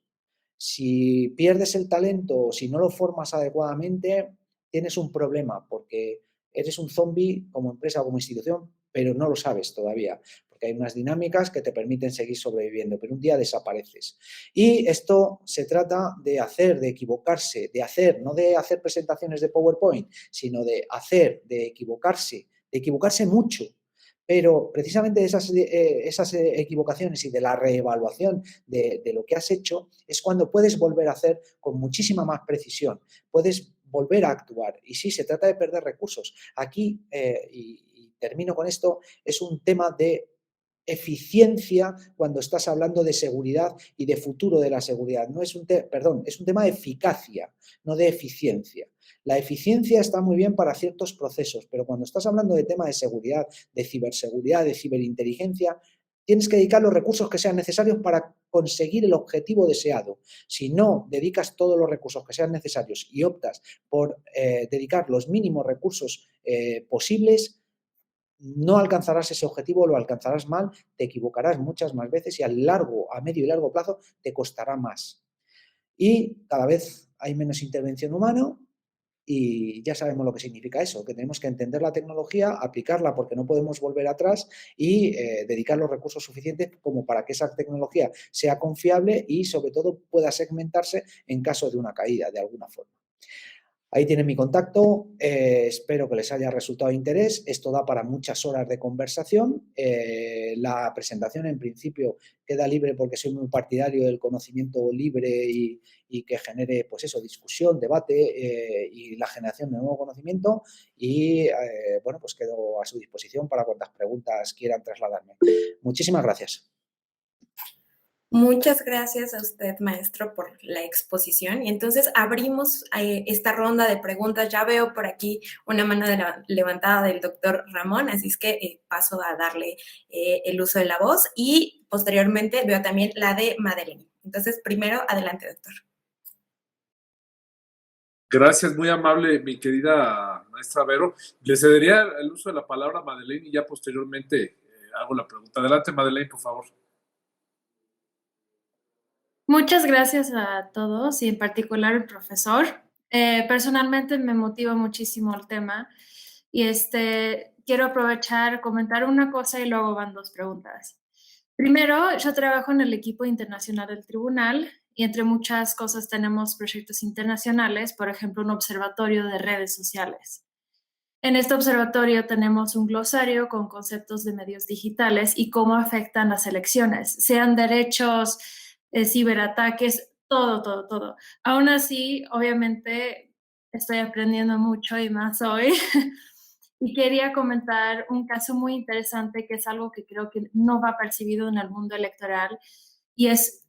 Speaker 2: Si pierdes el talento o si no lo formas adecuadamente, tienes un problema porque eres un zombie como empresa o como institución pero no lo sabes todavía, porque hay unas dinámicas que te permiten seguir sobreviviendo, pero un día desapareces. Y esto se trata de hacer, de equivocarse, de hacer, no de hacer presentaciones de PowerPoint, sino de hacer, de equivocarse mucho. Pero precisamente esas equivocaciones y de la reevaluación de lo que has hecho es cuando puedes volver a hacer con muchísima más precisión, puedes volver a actuar. Y sí, se trata de perder recursos. Aquí, y termino con esto, es un tema de eficiencia cuando estás hablando de seguridad y de futuro de la seguridad. No es perdón, es un tema de eficacia, no de eficiencia. La eficiencia está muy bien para ciertos procesos, pero cuando estás hablando de tema de seguridad, de ciberseguridad, de ciberinteligencia, tienes que dedicar los recursos que sean necesarios para conseguir el objetivo deseado. Si no dedicas todos los recursos que sean necesarios y optas por dedicar los mínimos recursos posibles, no alcanzarás ese objetivo, lo alcanzarás mal, te equivocarás muchas más veces y a medio y largo plazo te costará más. Y cada vez hay menos intervención humana y ya sabemos lo que significa eso, que tenemos que entender la tecnología, aplicarla porque no podemos volver atrás y dedicar los recursos suficientes como para que esa tecnología sea confiable y sobre todo pueda segmentarse en caso de una caída de alguna forma. Ahí tienen mi contacto, espero que les haya resultado de interés. Esto da para muchas horas de conversación. La presentación en principio queda libre porque soy muy partidario del conocimiento libre y que genere, pues eso, discusión, debate y la generación de nuevo conocimiento. Y bueno, pues quedo a su disposición para cuantas preguntas quieran trasladarme. Muchísimas gracias.
Speaker 1: Muchas gracias a usted, maestro, por la exposición. Y entonces abrimos esta ronda de preguntas. Ya veo por aquí una mano levantada del doctor Ramón, así es que paso a darle el uso de la voz y posteriormente veo también la de Madeleine. Entonces, primero, adelante, doctor.
Speaker 3: Gracias, muy amable, mi querida maestra Vero. Le cedería el uso de la palabra a Madeleine y ya posteriormente hago la pregunta. Adelante, Madeleine, por favor.
Speaker 4: Muchas gracias a todos y en particular al profesor. Personalmente me motiva muchísimo el tema y quiero aprovechar, comentar una cosa y luego van dos preguntas. Primero, yo trabajo en el equipo internacional del tribunal y entre muchas cosas tenemos proyectos internacionales, por ejemplo, un observatorio de redes sociales. En este observatorio tenemos un glosario con conceptos de medios digitales y cómo afectan las elecciones, sean derechos, ciberataques, todo, todo, todo. Aún así, obviamente, estoy aprendiendo mucho y más hoy. Y quería comentar un caso muy interesante que es algo que creo que no va percibido en el mundo electoral y es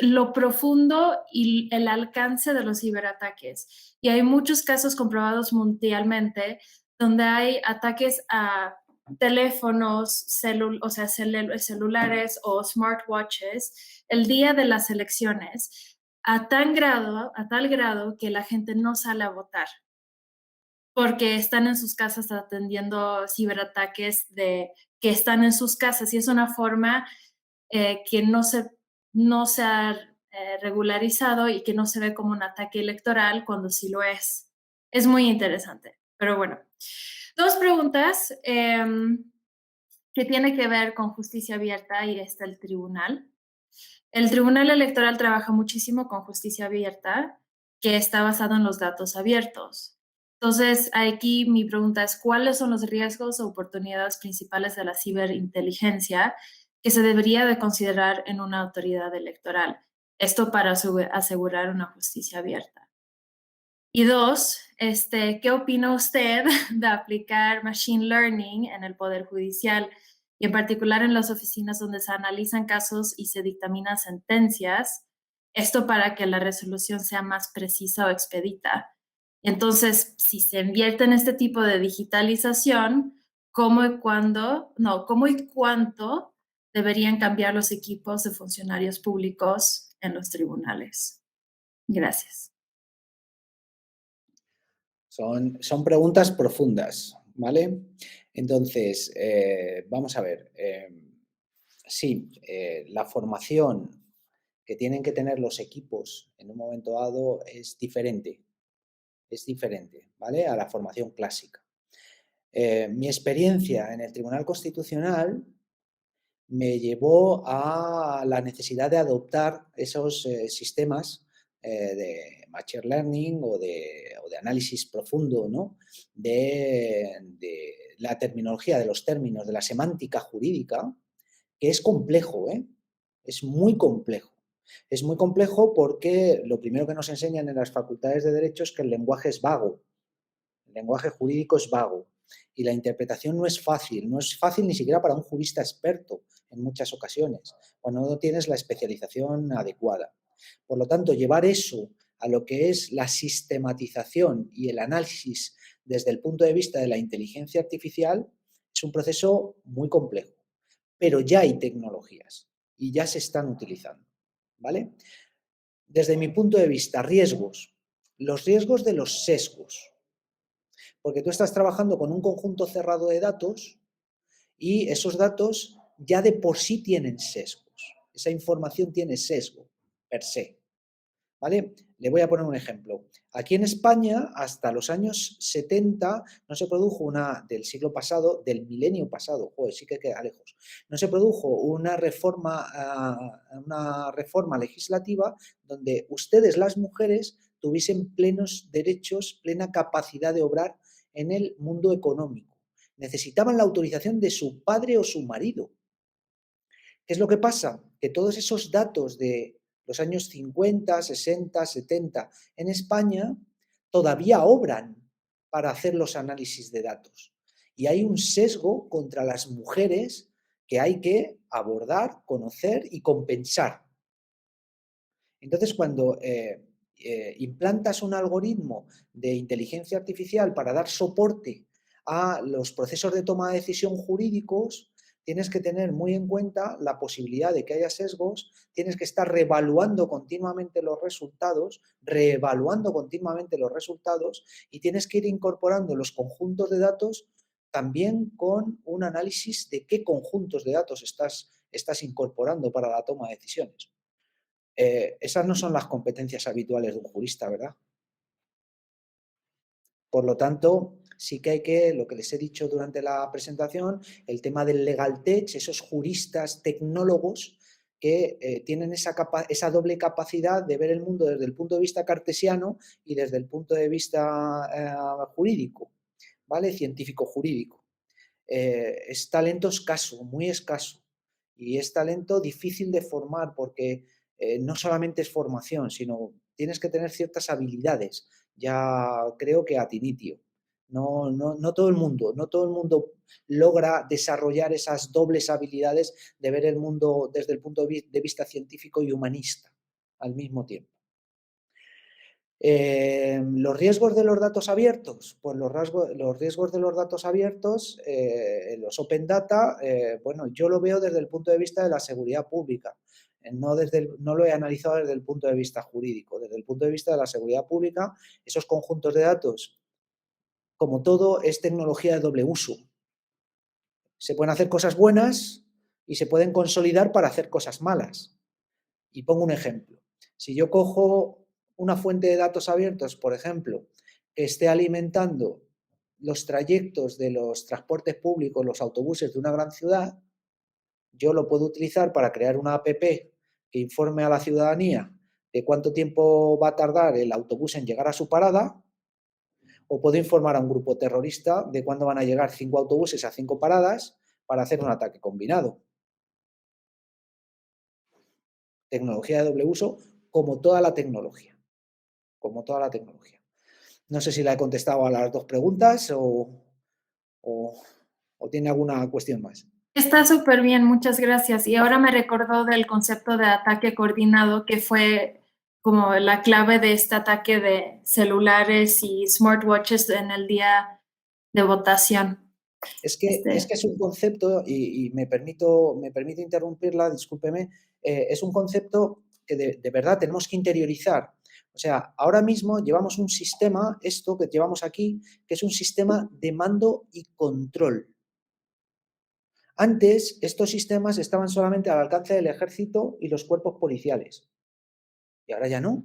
Speaker 4: lo profundo y el alcance de los ciberataques. Y hay muchos casos comprobados mundialmente donde hay ataques a teléfonos, celulares o smartwatches el día de las elecciones a tal grado que la gente no sale a votar porque están en sus casas atendiendo ciberataques que están en sus casas y es una forma que no se ha regularizado y que no se ve como un ataque electoral cuando sí lo es. Es muy interesante. Pero bueno, dos preguntas que tiene que ver con justicia abierta y el tribunal. El Tribunal Electoral trabaja muchísimo con justicia abierta, que está basado en los datos abiertos. Entonces, aquí mi pregunta es, ¿cuáles son los riesgos o oportunidades principales de la ciberinteligencia que se debería de considerar en una autoridad electoral? Esto para asegurar una justicia abierta. Y dos, ¿qué opina usted de aplicar machine learning en el Poder Judicial y en particular en las oficinas donde se analizan casos y se dictaminan sentencias? Esto para que la resolución sea más precisa o expedita. Entonces, si se invierte en este tipo de digitalización, ¿cómo y cuánto deberían cambiar los equipos de funcionarios públicos en los tribunales? Gracias.
Speaker 2: Son preguntas profundas, ¿vale? Entonces, vamos a ver. Sí, la formación que tienen que tener los equipos en un momento dado es diferente, ¿vale? A la formación clásica. Mi experiencia en el Tribunal Constitucional me llevó a la necesidad de adoptar esos sistemas de Machine Learning o de análisis profundo, ¿no? de la terminología, de los términos, de la semántica jurídica, que es complejo, ¿eh? Es muy complejo. Es muy complejo porque lo primero que nos enseñan en las facultades de Derecho es que el lenguaje es vago. El lenguaje jurídico es vago y la interpretación no es fácil ni siquiera para un jurista experto en muchas ocasiones, cuando no tienes la especialización adecuada. Por lo tanto, llevar eso a lo que es la sistematización y el análisis desde el punto de vista de la inteligencia artificial es un proceso muy complejo, pero ya hay tecnologías y ya se están utilizando, ¿vale? Desde mi punto de vista, riesgos. Los riesgos de los sesgos, porque tú estás trabajando con un conjunto cerrado de datos y esos datos ya de por sí tienen sesgos. Esa información tiene sesgo, per se. ¿Vale? Le voy a poner un ejemplo. Aquí en España, hasta los años 70, no se produjo del siglo pasado, del milenio pasado, joder, sí que queda lejos, no se produjo una reforma legislativa donde ustedes, las mujeres, tuviesen plenos derechos, plena capacidad de obrar en el mundo económico. Necesitaban la autorización de su padre o su marido. ¿Qué es lo que pasa? Que todos esos datos de los años 50, 60, 70 en España todavía obran para hacer los análisis de datos. Y hay un sesgo contra las mujeres que hay que abordar, conocer y compensar. Entonces, cuando implantas un algoritmo de inteligencia artificial para dar soporte a los procesos de toma de decisión jurídicos, tienes que tener muy en cuenta la posibilidad de que haya sesgos, tienes que estar reevaluando continuamente los resultados, y tienes que ir incorporando los conjuntos de datos también con un análisis de qué conjuntos de datos estás incorporando para la toma de decisiones. Esas no son las competencias habituales de un jurista, ¿verdad? Por lo tanto, sí que hay que, lo que les he dicho durante la presentación, el tema del legal tech, esos juristas tecnólogos que tienen esa doble capacidad de ver el mundo desde el punto de vista cartesiano y desde el punto de vista jurídico, ¿vale? Científico jurídico. Es talento escaso, muy escaso, y es talento difícil de formar porque no solamente es formación, sino tienes que tener ciertas habilidades, ya creo que ad initio. No todo el mundo logra desarrollar esas dobles habilidades de ver el mundo desde el punto de vista científico y humanista al mismo tiempo. Los riesgos de los datos abiertos, pues los riesgos de los datos abiertos, los open data, bueno, yo lo veo desde el punto de vista de la seguridad pública, no lo he analizado desde el punto de vista jurídico, desde el punto de vista de la seguridad pública, esos conjuntos de datos, como todo, es tecnología de doble uso. Se pueden hacer cosas buenas y se pueden consolidar para hacer cosas malas. Y pongo un ejemplo. Si yo cojo una fuente de datos abiertos, por ejemplo, que esté alimentando los trayectos de los transportes públicos, los autobuses de una gran ciudad, yo lo puedo utilizar para crear una app que informe a la ciudadanía de cuánto tiempo va a tardar el autobús en llegar a su parada, o puedo informar a un grupo terrorista de cuándo van a llegar 5 autobuses a 5 paradas para hacer un ataque combinado. Tecnología de doble uso, como toda la tecnología. No sé si la he contestado a las dos preguntas o tiene alguna cuestión más.
Speaker 4: Está súper bien, muchas gracias. Y ahora me recordó del concepto de ataque coordinado, que fue como la clave de este ataque de celulares y smartwatches en el día de votación.
Speaker 2: Es que es un concepto, y me permito interrumpirla, discúlpeme, es un concepto que de verdad tenemos que interiorizar. O sea, ahora mismo llevamos un sistema, esto que llevamos aquí, que es un sistema de mando y control. Antes, estos sistemas estaban solamente al alcance del ejército y los cuerpos policiales. Y ahora ya no.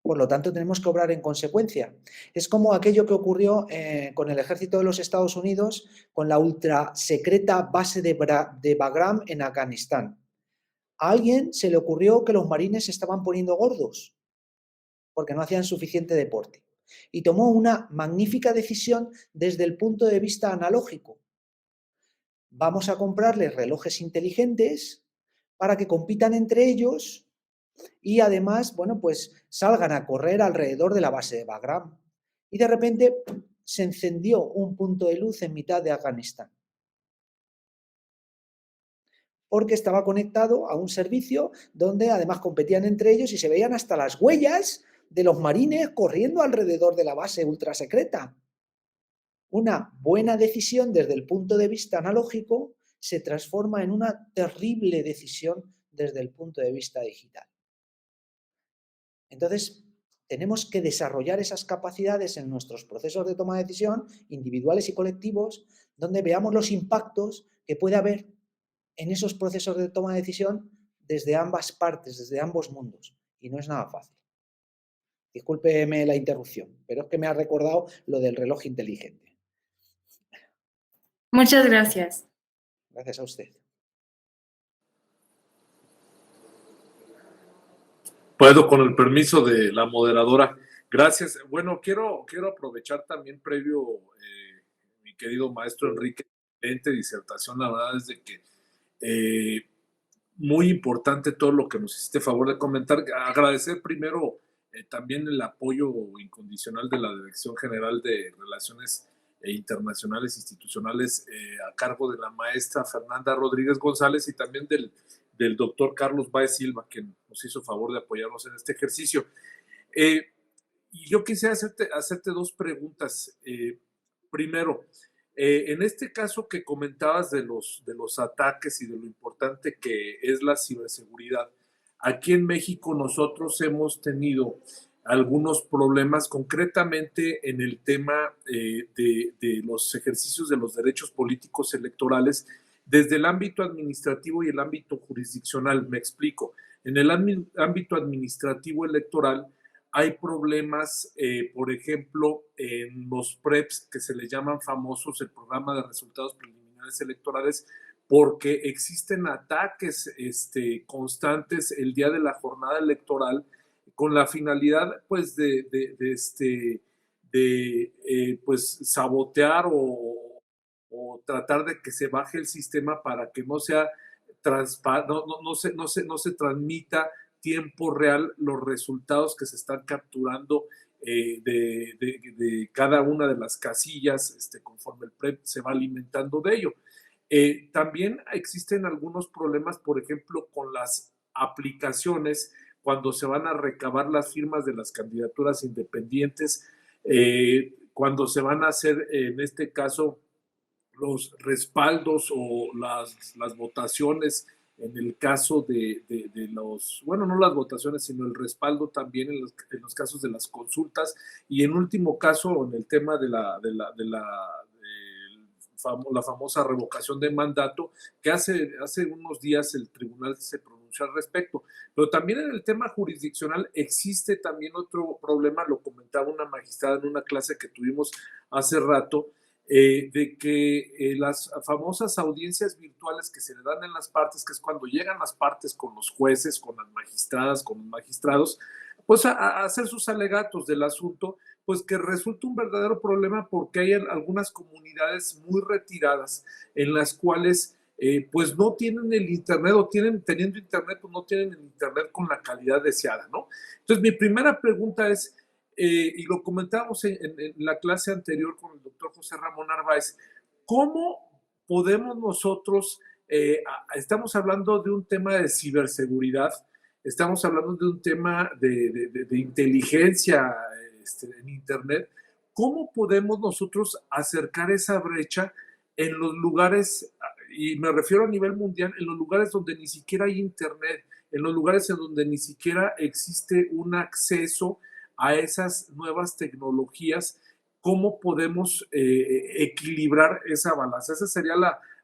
Speaker 2: Por lo tanto, tenemos que obrar en consecuencia. Es como aquello que ocurrió con el ejército de los Estados Unidos con la ultra secreta base de Bagram en Afganistán. A alguien se le ocurrió que los marines se estaban poniendo gordos porque no hacían suficiente deporte y tomó una magnífica decisión desde el punto de vista analógico. Vamos a comprarles relojes inteligentes para que compitan entre ellos y además, bueno, pues salgan a correr alrededor de la base de Bagram. Y de repente se encendió un punto de luz en mitad de Afganistán. Porque estaba conectado a un servicio donde además competían entre ellos y se veían hasta las huellas de los marines corriendo alrededor de la base ultrasecreta. Una buena decisión desde el punto de vista analógico se transforma en una terrible decisión desde el punto de vista digital. Entonces, tenemos que desarrollar esas capacidades en nuestros procesos de toma de decisión, individuales y colectivos, donde veamos los impactos que puede haber en esos procesos de toma de decisión desde ambas partes, desde ambos mundos. Y no es nada fácil. Discúlpeme la interrupción, pero es que me ha recordado lo del reloj inteligente.
Speaker 4: Muchas gracias.
Speaker 2: Gracias a usted.
Speaker 3: Puedo, con el permiso de la moderadora. Gracias. Bueno, quiero aprovechar también previo, mi querido maestro Enrique, excelente disertación. La verdad es de que muy importante todo lo que nos hiciste favor de comentar. Agradecer primero también el apoyo incondicional de la Dirección General de Relaciones Internacionales Institucionales a cargo de la maestra Fernanda Rodríguez González y también del doctor Carlos Baez Silva, quien nos hizo favor de apoyarnos en este ejercicio. Y yo quisiera hacerte dos preguntas. Primero, en este caso que comentabas de los ataques y de lo importante que es la ciberseguridad, aquí en México nosotros hemos tenido algunos problemas concretamente en el tema de los ejercicios de los derechos políticos electorales desde el ámbito administrativo y el ámbito jurisdiccional. Me explico. En el ámbito administrativo electoral hay problemas, por ejemplo, en los PREPs, que se les llaman famosos, el programa de resultados preliminares electorales, porque existen ataques constantes el día de la jornada electoral con la finalidad pues pues sabotear o tratar de que se baje el sistema para que no sea no se transmita tiempo real los resultados que se están capturando de cada una de las casillas conforme el PREP se va alimentando de ello. También existen algunos problemas, por ejemplo, con las aplicaciones cuando se van a recabar las firmas de las candidaturas independientes, cuando se van a hacer, en este caso, los respaldos o las votaciones, en el caso de los, bueno, no las votaciones, sino el respaldo también en los casos de las consultas, y en último caso, en el tema de la famosa revocación de mandato, que hace unos días el tribunal se pronunció al respecto. Pero también en el tema jurisdiccional existe también otro problema, lo comentaba una magistrada en una clase que tuvimos hace rato, de que las famosas audiencias virtuales que se le dan en las partes, que es cuando llegan las partes con los jueces, con las magistradas, con los magistrados, pues a hacer sus alegatos del asunto, pues que resulta un verdadero problema porque hay algunas comunidades muy retiradas en las cuales pues no tienen el internet o teniendo internet, pues no tienen el internet con la calidad deseada, ¿no? Entonces mi primera pregunta es, y lo comentábamos en la clase anterior con el doctor José Ramón Narváez, ¿cómo podemos nosotros, estamos hablando de un tema de ciberseguridad, estamos hablando de un tema de inteligencia en internet, ¿cómo podemos nosotros acercar esa brecha en los lugares, y me refiero a nivel mundial, en los lugares donde ni siquiera hay internet, en los lugares en donde ni siquiera existe un acceso a esas nuevas tecnologías? ¿Cómo podemos equilibrar esa balanza? Esa sería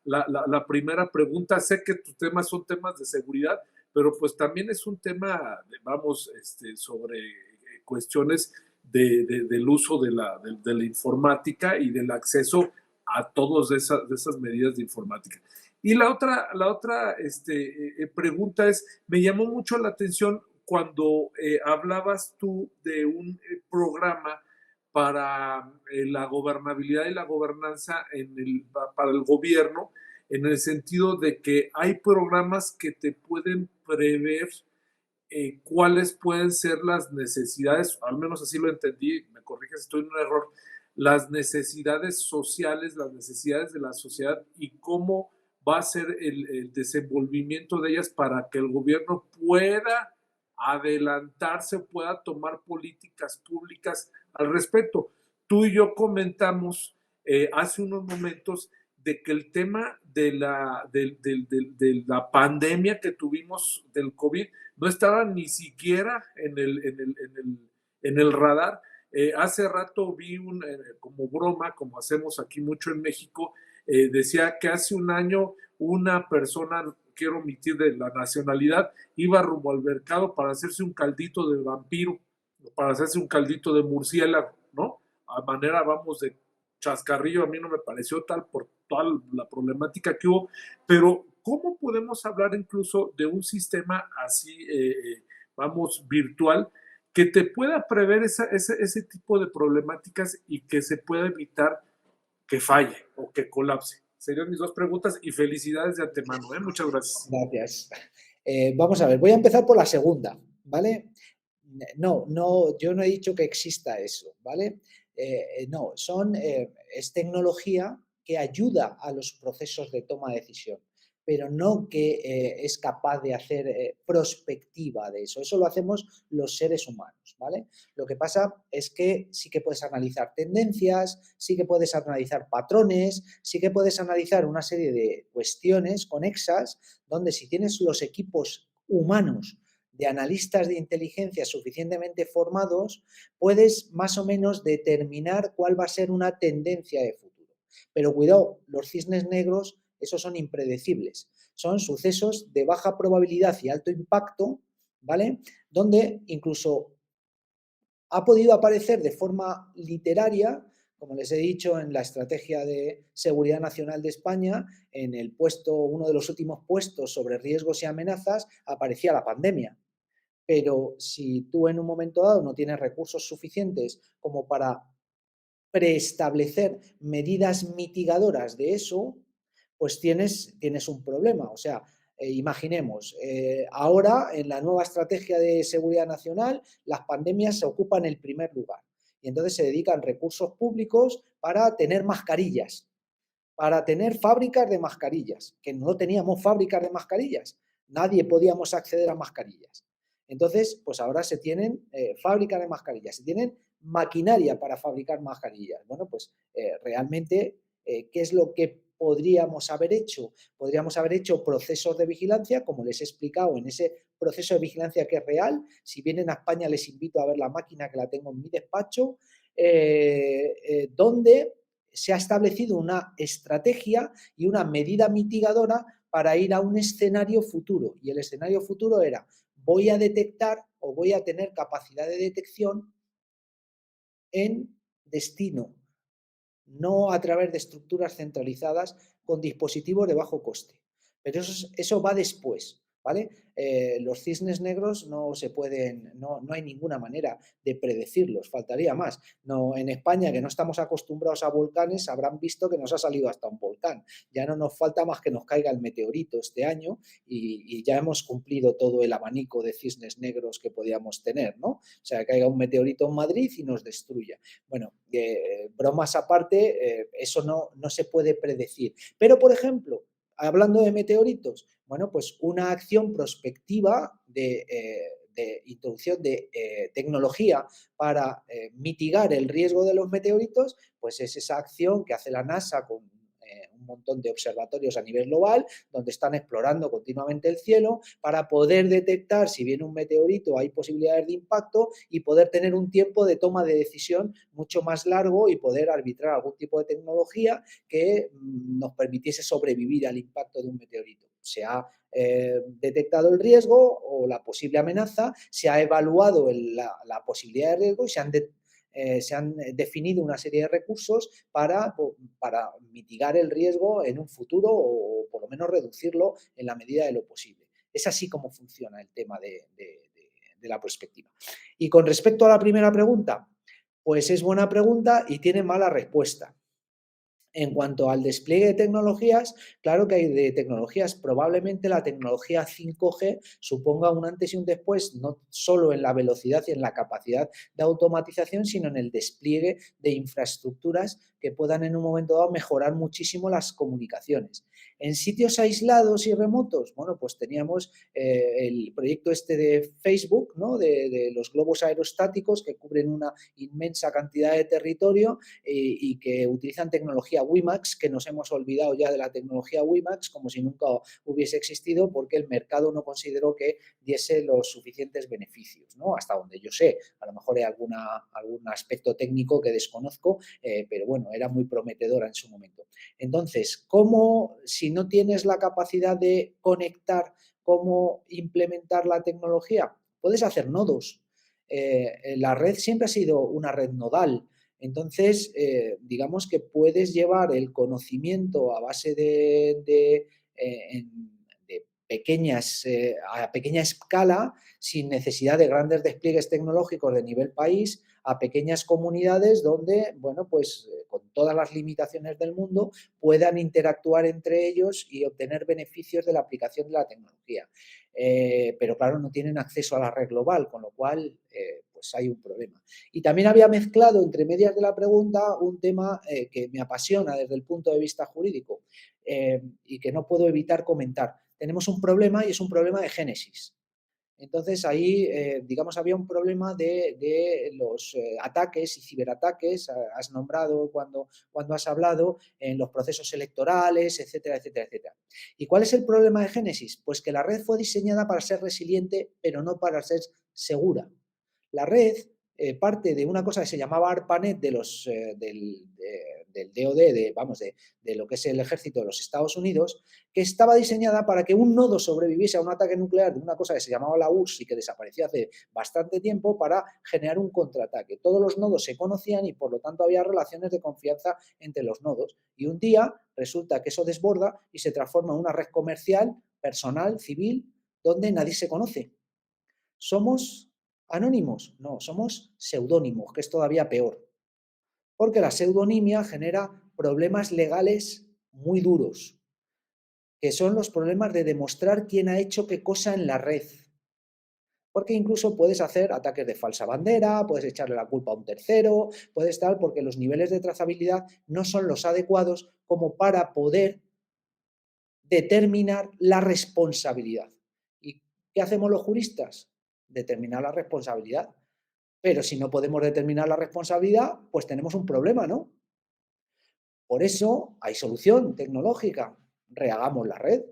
Speaker 3: la primera pregunta. Sé que tus temas son temas de seguridad, pero pues también es un tema, vamos, sobre cuestiones del uso de la informática y del acceso a todas esas medidas de informática. Y la otra pregunta es, me llamó mucho la atención cuando hablabas tú de un programa para la gobernabilidad y la gobernanza para el gobierno, en el sentido de que hay programas que te pueden prever cuáles pueden ser las necesidades, al menos así lo entendí, me corriges si estoy en un error, las necesidades sociales, las necesidades de la sociedad y cómo va a ser el desenvolvimiento de ellas para que el gobierno pueda adelantarse, pueda tomar políticas públicas al respecto. Tú y yo comentamos hace unos momentos de que el tema de la pandemia que tuvimos del COVID no estaba ni siquiera en el radar. Hace rato vi como broma, como hacemos aquí mucho en México, decía que hace un año una persona, quiero omitir de la nacionalidad, iba rumbo al mercado para hacerse un caldito de vampiro, para hacerse un caldito de murciélago, ¿no? A manera, vamos, de chascarrillo, a mí no me pareció tal por toda la problemática que hubo, pero ¿cómo podemos hablar incluso de un sistema así, vamos, virtual, que te pueda prever ese tipo de problemáticas y que se pueda evitar que falle o que colapse? Serían mis dos preguntas y felicidades de antemano, ¿eh? Muchas gracias.
Speaker 2: Gracias. Vamos a ver, voy a empezar por la segunda, ¿vale? No, yo no he dicho que exista eso, ¿vale? No, es tecnología que ayuda a los procesos de toma de decisión, pero no que es capaz de hacer prospectiva de eso. Eso lo hacemos los seres humanos, ¿vale? Lo que pasa es que sí que puedes analizar tendencias, sí que puedes analizar patrones, sí que puedes analizar una serie de cuestiones conexas donde si tienes los equipos humanos de analistas de inteligencia suficientemente formados, puedes más o menos determinar cuál va a ser una tendencia de futuro. Pero cuidado, los cisnes negros, esos son impredecibles. Son sucesos de baja probabilidad y alto impacto, ¿vale? Donde incluso ha podido aparecer de forma literaria, como les he dicho, en la Estrategia de Seguridad Nacional de España, en el puesto, uno de los últimos puestos sobre riesgos y amenazas, aparecía la pandemia. Pero si tú en un momento dado no tienes recursos suficientes como para preestablecer medidas mitigadoras de eso, pues tienes un problema. O sea, imaginemos, ahora en la nueva estrategia de seguridad nacional, las pandemias se ocupan el primer lugar. Y entonces se dedican recursos públicos para tener mascarillas, para tener fábricas de mascarillas, que no teníamos fábricas de mascarillas, nadie podíamos acceder a mascarillas. Entonces, pues ahora se tienen fábricas de mascarillas, se tienen maquinaria para fabricar mascarillas. Bueno, pues realmente, ¿qué es lo que podríamos haber hecho? Podríamos haber hecho procesos de vigilancia, como les he explicado, en ese proceso de vigilancia que es real. Si vienen a España, les invito a ver la máquina que la tengo en mi despacho, donde se ha establecido una estrategia y una medida mitigadora para ir a un escenario futuro. Y el escenario futuro era, voy a detectar o voy a tener capacidad de detección en destino, no a través de estructuras centralizadas con dispositivos de bajo coste. Pero eso va después, ¿vale? Los cisnes negros no se pueden, no hay ninguna manera de predecirlos, faltaría más. No, en España, que no estamos acostumbrados a volcanes, habrán visto que nos ha salido hasta un volcán. Ya no nos falta más que nos caiga el meteorito este año y ya hemos cumplido todo el abanico de cisnes negros que podíamos tener, ¿no? O sea, que caiga un meteorito en Madrid y nos destruya. Bueno, bromas aparte, eso no se puede predecir. Pero, por ejemplo, hablando de meteoritos, bueno, pues una acción prospectiva de introducción de tecnología para mitigar el riesgo de los meteoritos, pues es esa acción que hace la NASA con un montón de observatorios a nivel global, donde están explorando continuamente el cielo para poder detectar si viene un meteorito, hay posibilidades de impacto y poder tener un tiempo de toma de decisión mucho más largo y poder arbitrar algún tipo de tecnología que nos permitiese sobrevivir al impacto de un meteorito. se ha detectado el riesgo o la posible amenaza, se ha evaluado la posibilidad de riesgo y se han definido una serie de recursos para mitigar el riesgo en un futuro o por lo menos reducirlo en la medida de lo posible. Es así como funciona el tema de la prospectiva. Y con respecto a la primera pregunta, pues es buena pregunta y tiene mala respuesta. En cuanto al despliegue de tecnologías, claro que hay de tecnologías. Probablemente la tecnología 5G suponga un antes y un después, no solo en la velocidad y en la capacidad de automatización, sino en el despliegue de infraestructuras que puedan en un momento dado mejorar muchísimo las comunicaciones. En sitios aislados y remotos, bueno, pues teníamos el proyecto este de Facebook, ¿no? de los globos aerostáticos que cubren una inmensa cantidad de territorio y que utilizan tecnología WiMAX, que nos hemos olvidado ya de la tecnología WiMAX como si nunca hubiese existido, porque el mercado no consideró que diese los suficientes beneficios, ¿no? Hasta donde yo sé, a lo mejor hay algún aspecto técnico que desconozco, pero bueno, era muy prometedora en su momento. Entonces, ¿cómo, si no tienes la capacidad de conectar, cómo implementar la tecnología? Puedes hacer nodos. La red siempre ha sido una red nodal. Entonces, digamos que puedes llevar el conocimiento a base de pequeñas, a pequeña escala, sin necesidad de grandes despliegues tecnológicos de nivel país, a pequeñas comunidades donde, bueno, pues con todas las limitaciones del mundo puedan interactuar entre ellos y obtener beneficios de la aplicación de la tecnología. Pero claro, no tienen acceso a la red global, con lo cual pues hay un problema. Y también había mezclado entre medias de la pregunta un tema que me apasiona desde el punto de vista jurídico y que no puedo evitar comentar. Tenemos un problema y es un problema de génesis. Entonces ahí, digamos, había un problema de los ataques y ciberataques, has nombrado cuando has hablado, en los procesos electorales, etcétera, etcétera, etcétera. ¿Y cuál es el problema de Génesis? Pues que la red fue diseñada para ser resiliente, pero no para ser segura. La red parte de una cosa que se llamaba ARPANET del DoD, de lo que es el ejército de los Estados Unidos, que estaba diseñada para que un nodo sobreviviese a un ataque nuclear de una cosa que se llamaba la URSS y que desapareció hace bastante tiempo para generar un contraataque. Todos los nodos se conocían y por lo tanto había relaciones de confianza entre los nodos. Y un día resulta que eso desborda y se transforma en una red comercial, personal, civil, donde nadie se conoce. ¿Somos anónimos? No, somos seudónimos, que es todavía peor. Porque la pseudonimia genera problemas legales muy duros, que son los problemas de demostrar quién ha hecho qué cosa en la red. Porque incluso puedes hacer ataques de falsa bandera, puedes echarle la culpa a un tercero, puedes tal, porque los niveles de trazabilidad no son los adecuados como para poder determinar la responsabilidad. ¿Y qué hacemos los juristas? Determinar la responsabilidad. Pero si no podemos determinar la responsabilidad, pues tenemos un problema, ¿no? Por eso hay solución tecnológica. Rehagamos la red.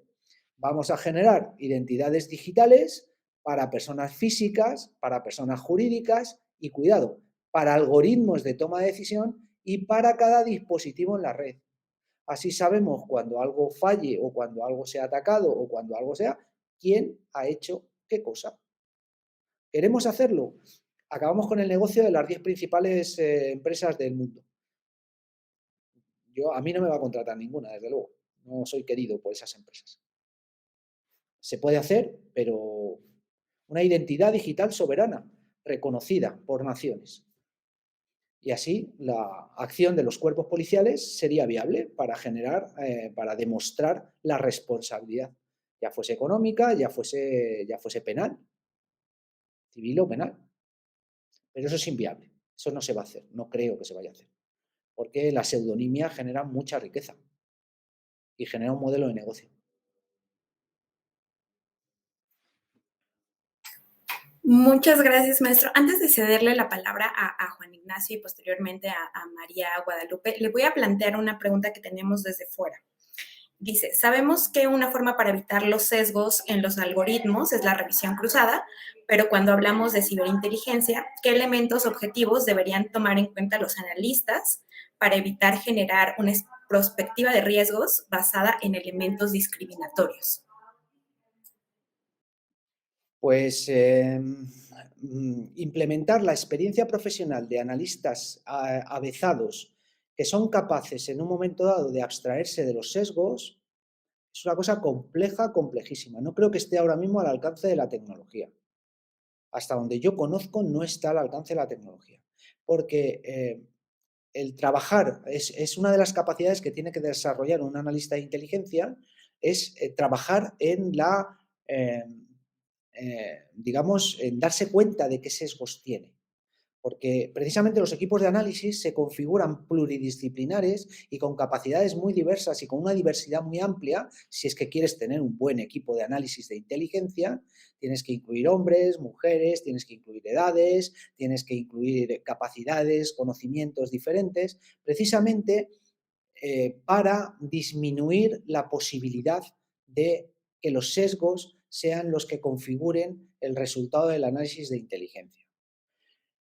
Speaker 2: Vamos a generar identidades digitales para personas físicas, para personas jurídicas y, cuidado, para algoritmos de toma de decisión y para cada dispositivo en la red. Así sabemos cuando algo falle o cuando algo sea atacado o cuando algo sea, quién ha hecho qué cosa. ¿Queremos hacerlo? Acabamos con el negocio de las 10 principales empresas del mundo. A mí no me va a contratar ninguna, desde luego. No soy querido por esas empresas. Se puede hacer, pero una identidad digital soberana, reconocida por naciones. Y así la acción de los cuerpos policiales sería viable para generar, para demostrar la responsabilidad, ya fuese económica, ya fuese penal, civil o penal. Pero eso es inviable, eso no se va a hacer, no creo que se vaya a hacer, porque la pseudonimia genera mucha riqueza y genera un modelo de negocio.
Speaker 1: Muchas gracias, maestro. Antes de cederle la palabra a Juan Ignacio y posteriormente a María Guadalupe, le voy a plantear una pregunta que tenemos desde fuera. Dice, sabemos que una forma para evitar los sesgos en los algoritmos es la revisión cruzada, pero cuando hablamos de ciberinteligencia, ¿qué elementos objetivos deberían tomar en cuenta los analistas para evitar generar una perspectiva de riesgos basada en elementos discriminatorios?
Speaker 2: Pues implementar la experiencia profesional de analistas avezados que son capaces en un momento dado de abstraerse de los sesgos es una cosa compleja, complejísima. No creo que esté ahora mismo al alcance de la tecnología. Hasta donde yo conozco no está al alcance de la tecnología. Porque el trabajar es una de las capacidades que tiene que desarrollar un analista de inteligencia, es trabajar en la, digamos, en darse cuenta de qué sesgos tiene. Porque precisamente los equipos de análisis se configuran pluridisciplinares y con capacidades muy diversas y con una diversidad muy amplia. Si es que quieres tener un buen equipo de análisis de inteligencia, tienes que incluir hombres, mujeres, tienes que incluir edades, tienes que incluir capacidades, conocimientos diferentes, precisamente para disminuir la posibilidad de que los sesgos sean los que configuren el resultado del análisis de inteligencia.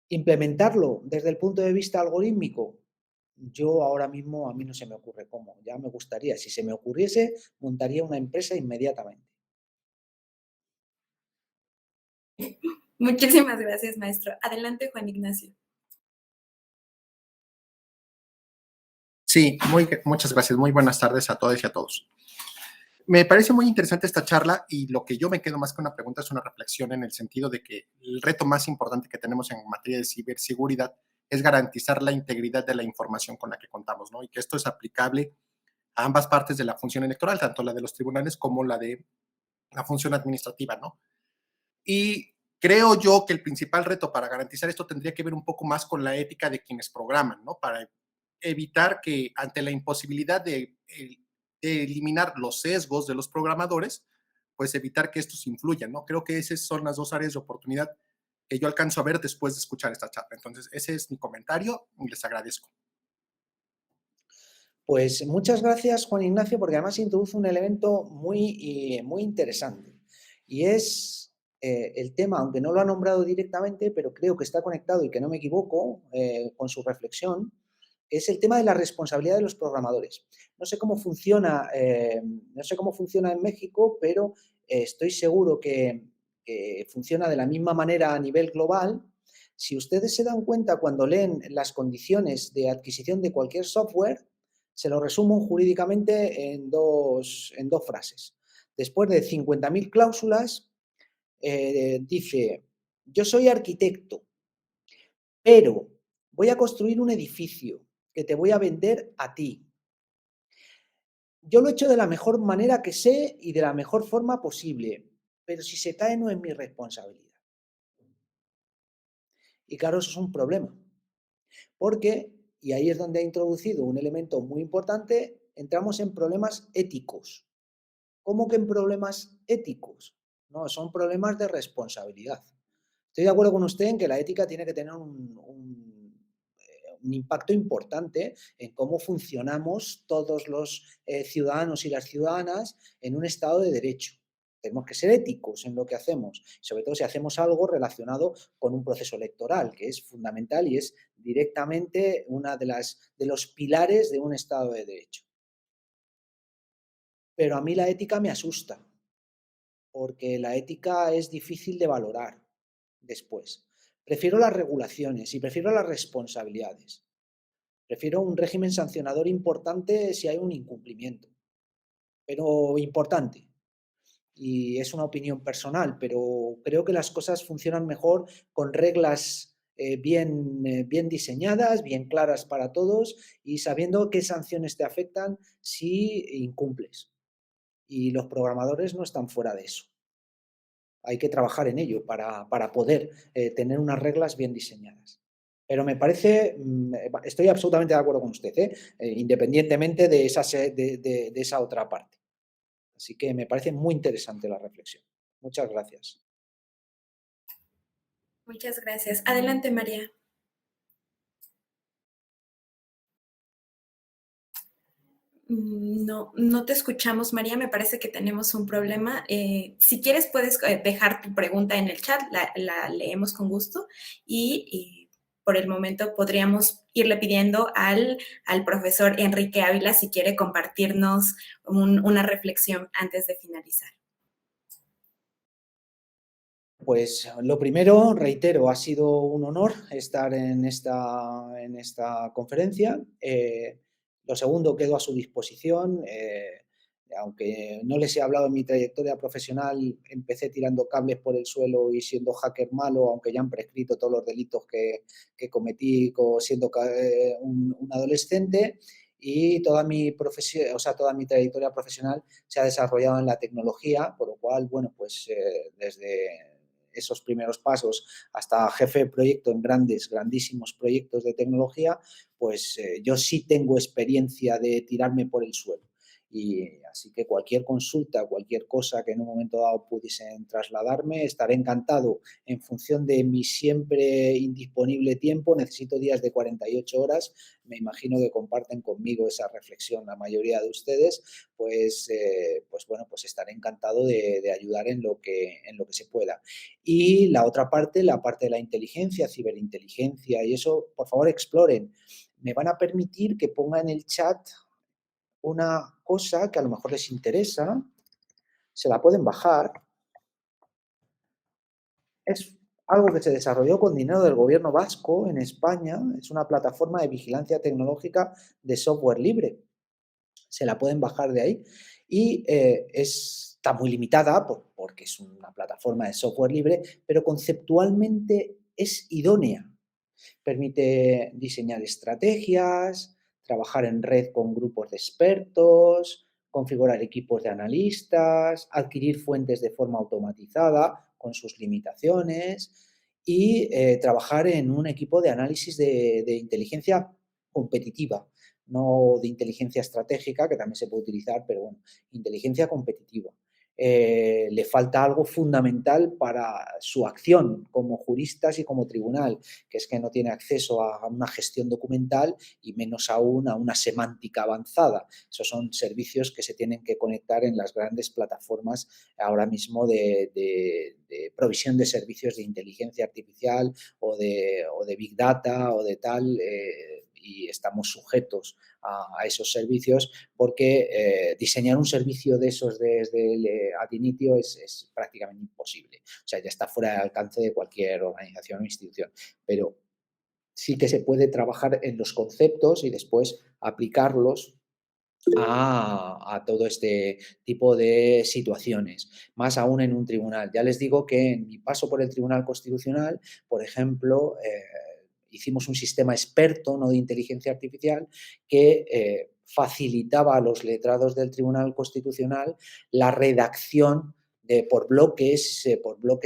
Speaker 2: Implementarlo desde el punto de vista algorítmico, yo ahora mismo a mí no se me ocurre cómo, ya me gustaría, si se me ocurriese, montaría una empresa inmediatamente.
Speaker 1: Muchísimas gracias, maestro. Adelante, Juan Ignacio.
Speaker 5: Sí, muchas gracias. Muy buenas tardes a todas y a todos. Me parece muy interesante esta charla y lo que yo me quedo más que una pregunta es una reflexión en el sentido de que el reto más importante que tenemos en materia de ciberseguridad es garantizar la integridad de la información con la que contamos, ¿no? Y que esto es aplicable a ambas partes de la función electoral, tanto la de los tribunales como la de la función administrativa, ¿no? Y creo yo que el principal reto para garantizar esto tendría que ver un poco más con la ética de quienes programan, ¿no? Para evitar que ante la imposibilidad de eliminar los sesgos de los programadores, pues evitar que estos influyan, ¿no? Creo que esas son las dos áreas de oportunidad que yo alcanzo a ver después de escuchar esta charla. Entonces, ese es mi comentario y les agradezco.
Speaker 2: Pues muchas gracias, Juan Ignacio, porque además introduce un elemento muy interesante. Y es el tema, aunque no lo ha nombrado directamente, pero creo que está conectado y que no me equivoco con su reflexión, es el tema de la responsabilidad de los programadores. No sé cómo funciona en México, pero estoy seguro que funciona de la misma manera a nivel global. Si ustedes se dan cuenta cuando leen las condiciones de adquisición de cualquier software, se lo resumo jurídicamente en dos frases. Después de 50.000 cláusulas, dice, yo soy arquitecto, pero voy a construir un edificio que te voy a vender a ti. Yo lo he hecho de la mejor manera que sé y de la mejor forma posible, pero si se cae no es mi responsabilidad. Y claro, eso es un problema, porque, y ahí es donde ha introducido un elemento muy importante, entramos en problemas éticos. ¿Cómo que en problemas éticos? No, son problemas de responsabilidad. Estoy de acuerdo con usted en que la ética tiene que tener un impacto importante en cómo funcionamos todos los ciudadanos y las ciudadanas en un Estado de Derecho. Tenemos que ser éticos en lo que hacemos, sobre todo si hacemos algo relacionado con un proceso electoral, que es fundamental y es directamente uno de los pilares de un Estado de Derecho. Pero a mí la ética me asusta, porque la ética es difícil de valorar después. Prefiero las regulaciones y prefiero las responsabilidades. Prefiero un régimen sancionador importante si hay un incumplimiento, pero importante. Y es una opinión personal, pero creo que las cosas funcionan mejor con reglas bien diseñadas, bien claras para todos y sabiendo qué sanciones te afectan si incumples. Y los programadores no están fuera de eso. Hay que trabajar en ello para poder tener unas reglas bien diseñadas. Pero me parece, estoy absolutamente de acuerdo con usted, independientemente de esa otra parte. Así que me parece muy interesante la reflexión. Muchas gracias.
Speaker 1: Muchas gracias. Adelante, María. No te escuchamos, María. Me parece que tenemos un problema. Si quieres, puedes dejar tu pregunta en el chat. La leemos con gusto y por el momento podríamos irle pidiendo al profesor Enrique Ávila si quiere compartirnos una reflexión antes de finalizar.
Speaker 2: pues lo primero, reitero, ha sido un honor estar en esta conferencia. Lo segundo, quedo a su disposición. Aunque no les he hablado en mi trayectoria profesional, empecé tirando cables por el suelo y siendo hacker malo, aunque ya han prescrito todos los delitos que cometí siendo un adolescente. Y toda mi toda mi trayectoria profesional se ha desarrollado en la tecnología, por lo cual, bueno, pues desde esos primeros pasos hasta jefe de proyecto en grandísimos proyectos de tecnología, pues yo sí tengo experiencia de tirarme por el suelo. Y así que cualquier consulta, cualquier cosa que en un momento dado pudiesen trasladarme, estaré encantado. En función de mi siempre indisponible tiempo, necesito días de 48 horas. Me imagino que comparten conmigo esa reflexión la mayoría de ustedes. Pues bueno, pues estaré encantado de ayudar en lo que se pueda. Y la otra parte, la parte de la inteligencia, ciberinteligencia y eso, por favor, exploren. Me van a permitir que ponga en el chat una cosa que a lo mejor les interesa, se la pueden bajar. Es algo que se desarrolló con dinero del gobierno vasco en España, es una plataforma de vigilancia tecnológica de software libre. Se la pueden bajar de ahí y está muy limitada porque es una plataforma de software libre, pero conceptualmente es idónea. Permite diseñar estrategias, trabajar en red con grupos de expertos, configurar equipos de analistas, adquirir fuentes de forma automatizada con sus limitaciones y trabajar en un equipo de análisis de inteligencia competitiva, no de inteligencia estratégica, que también se puede utilizar, pero bueno, inteligencia competitiva. Le falta algo fundamental para su acción como juristas y como tribunal, que es que no tiene acceso a una gestión documental y menos aún a una semántica avanzada. Esos son servicios que se tienen que conectar en las grandes plataformas ahora mismo de provisión de servicios de inteligencia artificial o de Big Data o de tal, y estamos sujetos a esos servicios porque diseñar un servicio de esos desde el ad initio es prácticamente imposible. O sea, ya está fuera del alcance de cualquier organización o institución. Pero sí que se puede trabajar en los conceptos y después aplicarlos a todo este tipo de situaciones, más aún en un tribunal. Ya les digo que en mi paso por el Tribunal Constitucional, por ejemplo, hicimos un sistema experto, no de inteligencia artificial, que facilitaba a los letrados del Tribunal Constitucional la redacción por bloques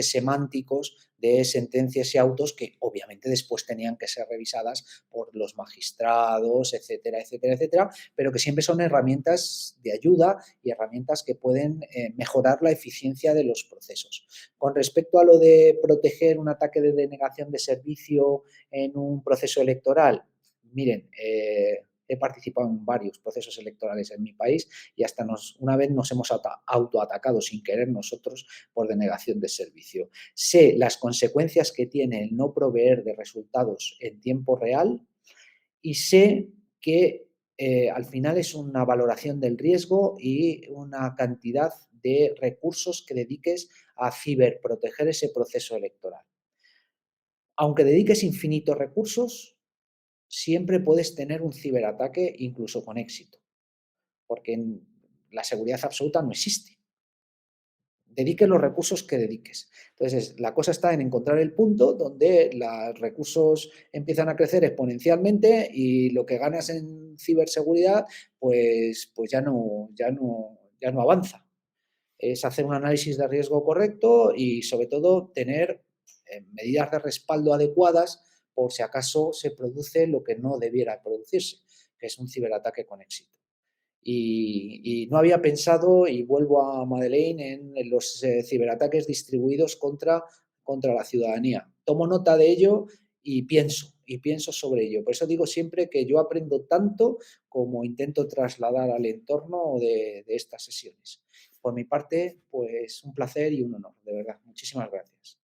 Speaker 2: semánticos de sentencias y autos que obviamente después tenían que ser revisadas por los magistrados, etcétera, etcétera, etcétera, pero que siempre son herramientas de ayuda y herramientas que pueden mejorar la eficiencia de los procesos. Con respecto a lo de proteger un ataque de denegación de servicio en un proceso electoral, miren, he participado en varios procesos electorales en mi país y hasta una vez nos hemos autoatacado sin querer nosotros por denegación de servicio. Sé las consecuencias que tiene el no proveer de resultados en tiempo real y sé que al final es una valoración del riesgo y una cantidad de recursos que dediques a ciberproteger ese proceso electoral. Aunque dediques infinitos recursos, siempre puedes tener un ciberataque incluso con éxito, porque la seguridad absoluta no existe. Dediques los recursos que dediques. Entonces, la cosa está en encontrar el punto donde los recursos empiezan a crecer exponencialmente y lo que ganas en ciberseguridad, pues ya no avanza. Es hacer un análisis de riesgo correcto y, sobre todo, tener medidas de respaldo adecuadas por si acaso se produce lo que no debiera producirse, que es un ciberataque con éxito. Y no había pensado, y vuelvo a Madeleine, en los ciberataques distribuidos contra la ciudadanía. Tomo nota de ello y pienso sobre ello. Por eso digo siempre que yo aprendo tanto como intento trasladar al entorno de estas sesiones. Por mi parte, pues un placer y un honor, de verdad. Muchísimas gracias.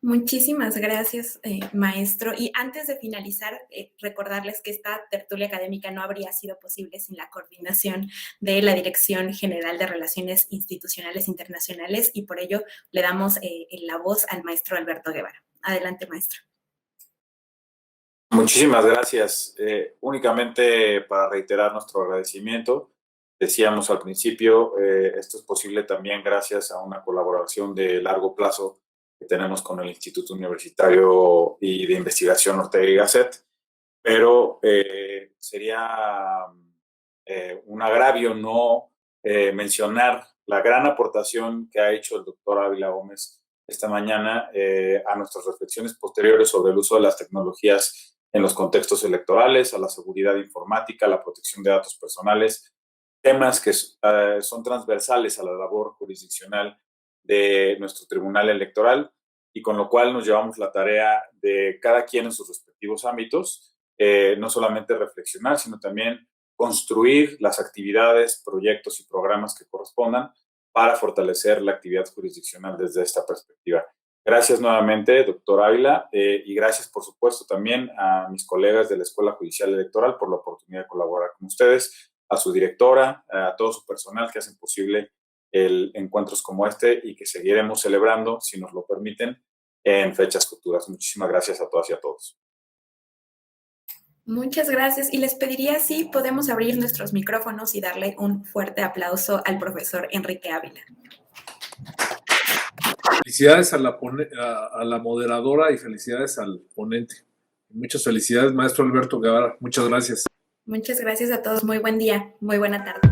Speaker 1: Muchísimas gracias, maestro. Y antes de finalizar, recordarles que esta tertulia académica no habría sido posible sin la coordinación de la Dirección General de Relaciones Institucionales Internacionales y por ello le damos la voz al maestro Alberto Guevara. Adelante, maestro.
Speaker 6: Muchísimas gracias. Únicamente para reiterar nuestro agradecimiento, decíamos al principio, esto es posible también gracias a una colaboración de largo plazo que tenemos con el Instituto Universitario y de Investigación Ortega y Gasset, pero sería un agravio no mencionar la gran aportación que ha hecho el doctor Ávila Gómez esta mañana a nuestras reflexiones posteriores sobre el uso de las tecnologías en los contextos electorales, a la seguridad informática, a la protección de datos personales, temas que son transversales a la labor jurisdiccional de nuestro Tribunal Electoral y con lo cual nos llevamos la tarea de cada quien en sus respectivos ámbitos, no solamente reflexionar, sino también construir las actividades, proyectos y programas que correspondan para fortalecer la actividad jurisdiccional desde esta perspectiva. Gracias nuevamente, doctor Ávila, y gracias, por supuesto, también a mis colegas de la Escuela Judicial Electoral por la oportunidad de colaborar con ustedes, a su directora, a todo su personal que hacen posible encuentros como este y que seguiremos celebrando, si nos lo permiten, en fechas futuras. Muchísimas gracias a todas y a todos.
Speaker 1: Muchas gracias y les pediría si podemos abrir nuestros micrófonos y darle un fuerte aplauso al profesor Enrique Ávila.
Speaker 3: Felicidades a la moderadora y felicidades al ponente. Muchas felicidades, maestro Alberto Guevara. Muchas gracias.
Speaker 1: Muchas gracias a todos. Muy buen día, muy buena tarde.